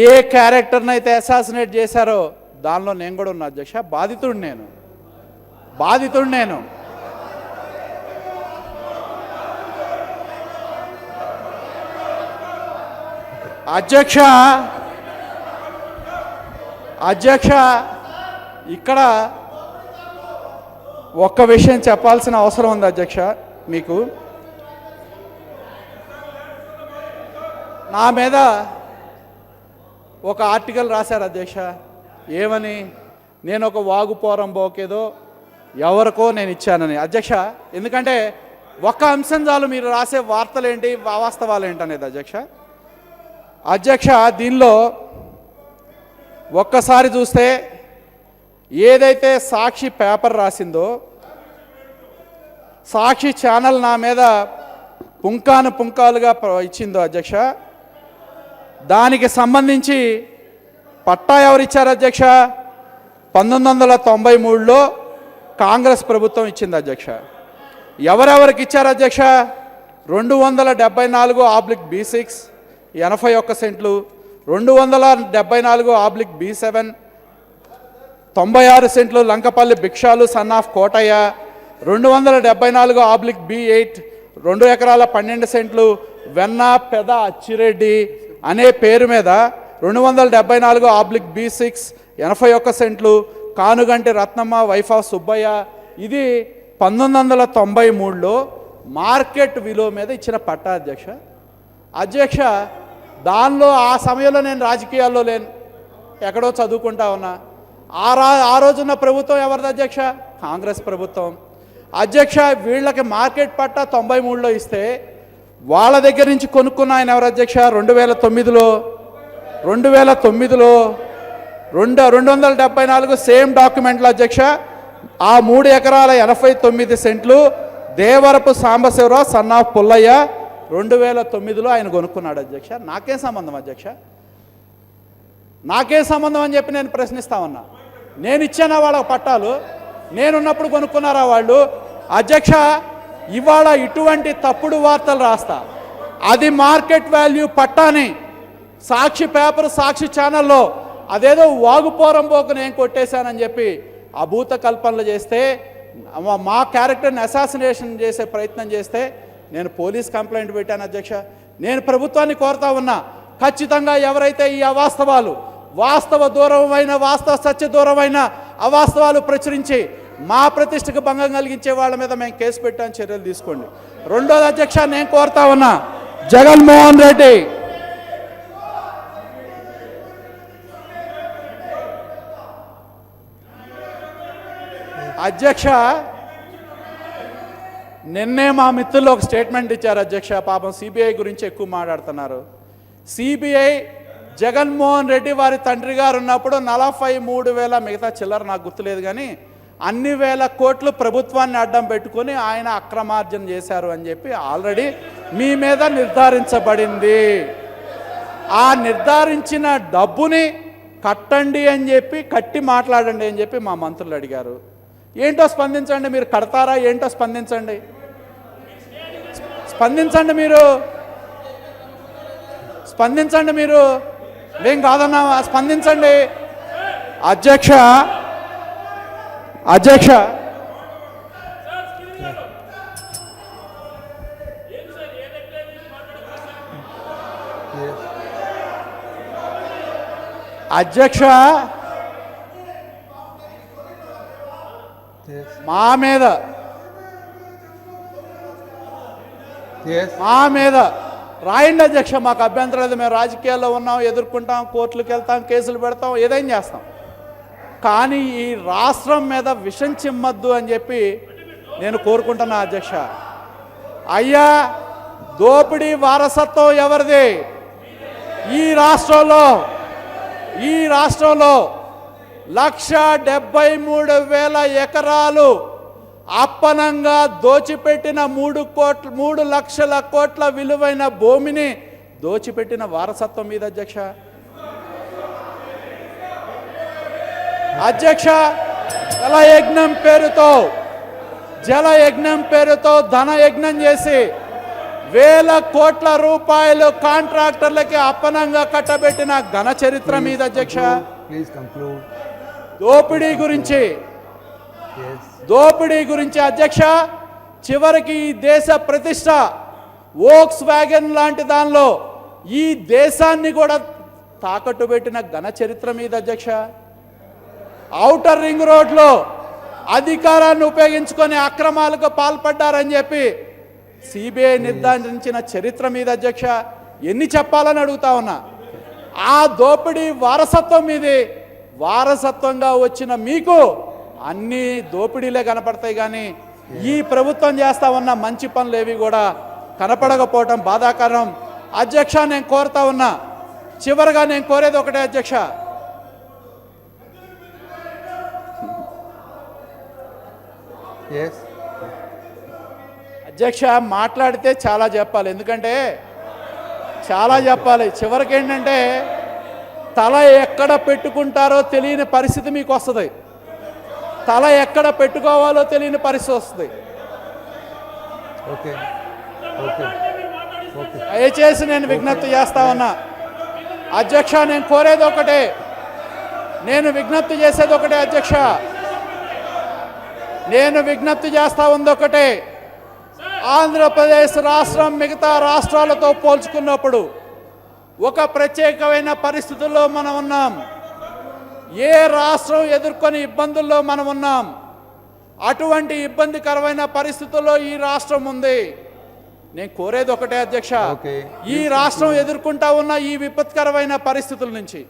ఏ క్యారెక్టర్ని అయితే అసాసినేట్ చేశారో దానిలో నేను కూడా ఉన్నా అధ్యక్ష. బాధితుడు నేను. అధ్యక్ష, ఇక్కడ ఒక్క విషయం చెప్పాల్సిన అవసరం ఉంది అధ్యక్ష. మీకు నా మీద ఒక ఆర్టికల్ రాశారు అధ్యక్ష. ఏమని? నేను ఒక వాగుపోరం బోకేదో ఎవరికో నేను ఇచ్చానని అధ్యక్ష. ఎందుకంటే ఒక్క అంశం చాలు మీరు రాసే వార్తలు ఏంటి, వాస్తవాలు ఏంటనేది అధ్యక్ష. దీనిలో ఒక్కసారి చూస్తే ఏదైతే సాక్షి పేపర్ రాసిందో, సాక్షి ఛానల్ నా మీద పుంకాలుగా ఇచ్చిందో అధ్యక్ష, దానికి సంబంధించి పట్టా ఎవరిచ్చారు అధ్యక్ష? 1993లో కాంగ్రెస్ ప్రభుత్వం ఇచ్చింది అధ్యక్ష. ఎవరెవరికి ఇచ్చారు అధ్యక్ష? 274/B6 81 సెంట్లు, 274/B7 96 సెంట్లు Lankapalli Bhikshalu son of Kotaiah, 274/B8 2 ఎకరాల 12 సెంట్లు వెన్న పెద అచ్చిరెడ్డి అనే పేరు మీద 274/B6 81 సెంట్లు కానుగంటి రత్నమ్మ వైఫ్ ఆఫ్ సుబ్బయ్య. ఇది 1993లో మార్కెట్ విలువ మీద ఇచ్చిన పట్టా అధ్యక్ష. దానిలో ఆ సమయంలో నేను రాజకీయాల్లో లేను, ఎక్కడో చదువుకుంటా ఉన్నా. ఆ రోజున్న ప్రభుత్వం ఎవరిది అధ్యక్ష? కాంగ్రెస్ ప్రభుత్వం అధ్యక్ష. వీళ్ళకి మార్కెట్ పట్టా 93లో ఇస్తే వాళ్ళ దగ్గర నుంచి కొనుక్కున్న ఆయన ఎవరు అధ్యక్ష? 2009లో 274 సేమ్ డాక్యుమెంట్లు అధ్యక్ష. ఆ 3 ఎకరాల 89 సెంట్లు దేవరపు సాంబశివరావు సన్ ఆఫ్ పుల్లయ్య 2009లో ఆయన కొనుక్కున్నాడు అధ్యక్ష. నాకేం సంబంధం అధ్యక్ష? నాకేం సంబంధం అని చెప్పి నేను ప్రశ్నిస్తా ఉన్నా. నేను ఇచ్చానా వాళ్ళ పట్టాలు? నేనున్నప్పుడు కొనుక్కున్నారా వాళ్ళు? అధ్యక్ష, ఇవాళ ఇటువంటి తప్పుడు వార్తలు రాస్తా, అది మార్కెట్ వాల్యూ పట్టాని సాక్షి పేపర్ సాక్షి ఛానల్లో అదేదో వాగుపోరం పోకు నేను కొట్టేశానని చెప్పి అభూత కల్పనలు చేస్తే, మా క్యారెక్టర్ని అసాసినేషన్ చేసే ప్రయత్నం చేస్తే నేను పోలీస్ కంప్లైంట్ పెట్టాను అధ్యక్ష. నేను ప్రభుత్వాన్ని కోరుతా ఉన్నా, ఖచ్చితంగా ఎవరైతే ఈ అవాస్తవాలు వాస్తవ దూరమైన సత్య దూరమైన అవాస్తవాలు ప్రచురించి మా ప్రతిష్టకు భంగం కలిగించే వాళ్ళ మీద మేము కేసు పెట్టాను, చర్యలు తీసుకోండి. రెండోది అధ్యక్ష, నేను కోరుతా ఉన్నా జగన్మోహన్ రెడ్డి అధ్యక్ష, నిన్నే మా మిత్రులు ఒక స్టేట్మెంట్ ఇచ్చారు అధ్యక్ష. పాపం సిబిఐ గురించి ఎక్కువ మాట్లాడుతున్నారు. సిబిఐ జగన్మోహన్ రెడ్డి వారి తండ్రి గారు ఉన్నప్పుడు 43,000 మిగతా చిల్లర నాకు గుర్తులేదు కానీ అన్ని వేల కోట్లు ప్రభుత్వాన్ని అడ్డం పెట్టుకొని ఆయన అక్రమార్జన చేశారు అని చెప్పి ఆల్రెడీ మీ మీద నిర్ధారించబడింది. ఆ నిర్ధారించిన డబ్బుని కట్టండి అని చెప్పి, కట్టి మాట్లాడండి అని చెప్పి మా మంత్రులు అడిగారు. ఏంటో స్పందించండి, మీరు కడతారా ఏంటో స్పందించండి, స్పందించండి మీరు మేం కాదన్నా, స్పందించండి అధ్యక్ష. అధ్యక్ష అధ్యక్ష మా మీద రాయండి అధ్యక్ష, మాకు అభ్యంతరం లేదు. మేము రాజకీయాల్లో ఉన్నాం, ఎదుర్కొంటాం, కోర్టులకు వెళ్తాం, కేసులు పెడతాం, ఏదైనా చేస్తాం. కానీ ఈ రాష్ట్రం మీద విషం చిమ్మద్దు అని చెప్పి నేను కోరుకుంటున్నా అధ్యక్ష. అయ్యా, దోపిడీ వారసత్వం ఎవరిది? ఈ రాష్ట్రంలో 1,73,000 ఎకరాలు అప్పనంగా దోచిపెట్టిన 3 లక్షల కోట్ల విలువైన భూమిని దోచిపెట్టిన వారసత్వం మీద అధ్యక్ష. జలయజ్ఞం పేరుతో ధనయజ్ఞం చేసి వేల కోట్ల రూపాయలు కాంట్రాక్టర్లకి అప్పనంగా కట్టబెట్టిన ఘన చరిత్ర మీద అధ్యక్ష. దోపిడీ గురించి అధ్యక్ష, చివరికి ఈ దేశ ప్రతిష్ట వోక్స్ వ్యాగన్ లాంటి దానిలో ఈ దేశాన్ని కూడా తాకట్టు పెట్టిన ఘన చరిత్ర మీద అధ్యక్ష. ఔటర్ రింగ్ రోడ్లో అధికారాన్ని ఉపయోగించుకొని అక్రమాలకు పాల్పడ్డారని చెప్పి సిబిఐ నిర్ధారించిన చరిత్ర మీద అధ్యక్ష. ఎన్ని చెప్పాలని అడుగుతా ఉన్నా. ఆ దోపిడీ వారసత్వం మీది. వారసత్వంగా వచ్చిన మీకు అన్ని దోపిడీలే కనపడతాయి కానీ ఈ ప్రభుత్వం చేస్తా ఉన్న మంచి పనులు ఏవి కూడా కనపడకపోవటం బాధాకరం అధ్యక్ష. నేను కోరుతా ఉన్నా, చివరిగా నేను కోరేది ఒకటే అధ్యక్ష. అధ్యక్ష, మాట్లాడితే చాలా చెప్పాలి, ఎందుకంటే చాలా చెప్పాలి. చివరికి ఏంటంటే తల ఎక్కడ పెట్టుకుంటారో తెలియని పరిస్థితి మీకు వస్తుంది. తల ఎక్కడ పెట్టుకోవాలో తెలియని పరిస్థితి వస్తుంది. ఓకే ఓకే ఓకే దయచేసి నేను విజ్ఞప్తి చేస్తా ఉన్నా అధ్యక్ష, నేను కోరేది ఒకటే, నేను విజ్ఞప్తి చేసేది ఒకటే అధ్యక్ష, నేను విజ్ఞప్తి చేస్తా ఉంది ఒకటే. ఆంధ్రప్రదేశ్ రాష్ట్రం మిగతా రాష్ట్రాలతో పోల్చుకున్నప్పుడు ఒక ప్రత్యేకమైన పరిస్థితుల్లో మనం ఉన్నాం. ఏ రాష్ట్రం ఎదుర్కొని ఇబ్బందుల్లో మనం ఉన్నాం, అటువంటి ఇబ్బందికరమైన పరిస్థితుల్లో ఈ రాష్ట్రం ఉంది. నేను కోరేది ఒకటే అధ్యక్ష, ఈ రాష్ట్రం ఎదుర్కొంటా ఉన్న ఈ విపత్కరమైన పరిస్థితుల నుంచి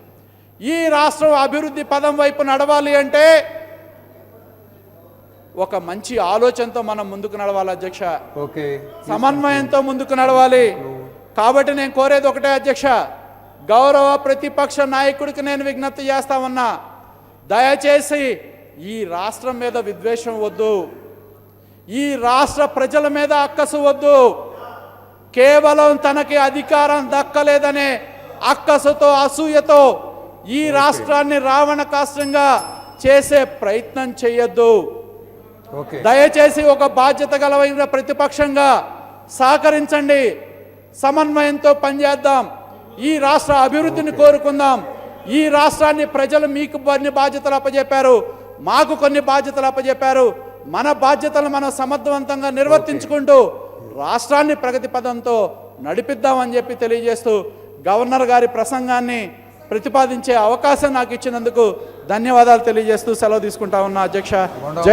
ఈ రాష్ట్రం అభివృద్ధి పదం వైపు నడవాలి అంటే ఒక మంచి ఆలోచనతో మనం ముందుకు నడవాలి అధ్యక్ష, సమన్వయంతో ముందుకు నడవాలి. కాబట్టి నేను కోరేది ఒకటే అధ్యక్ష, గౌరవ ప్రతిపక్ష నాయకుడికి నేను విజ్ఞప్తి చేస్తా ఉన్నా, దయచేసి ఈ రాష్ట్రం మీద విద్వేషం వద్దు, ఈ రాష్ట్ర ప్రజల మీద అక్కసు వద్దు. కేవలం తనకి అధికారం దక్కలేదనే అక్కసుతో అసూయతో ఈ రాష్ట్రాన్ని రావణ కాష్టంగా చేసే ప్రయత్నం చేయొద్దు. దయచేసి ఒక బాధ్యత గలవైన ప్రతిపక్షంగా సహకరించండి, సమన్వయంతో పనిచేద్దాం, ఈ రాష్ట్ర అభివృద్ధిని కోరుకుందాం. ఈ రాష్ట్రాన్ని ప్రజలు మీకు కొన్ని బాధ్యతలు అప్పచెప్పారు, మాకు కొన్ని బాధ్యతలు అప్పచెప్పారు. మన బాధ్యతలు మనం సమర్థవంతంగా నిర్వర్తించుకుంటూ రాష్ట్రాన్ని ప్రగతి పదంతో నడిపిద్దామని చెప్పి తెలియజేస్తూ గవర్నర్ గారి ప్రసంగాన్ని ప్రతిపాదించే అవకాశం నాకు ఇచ్చినందుకు ధన్యవాదాలు తెలియజేస్తూ సెలవు తీసుకుంటా ఉన్నా అధ్యక్ష.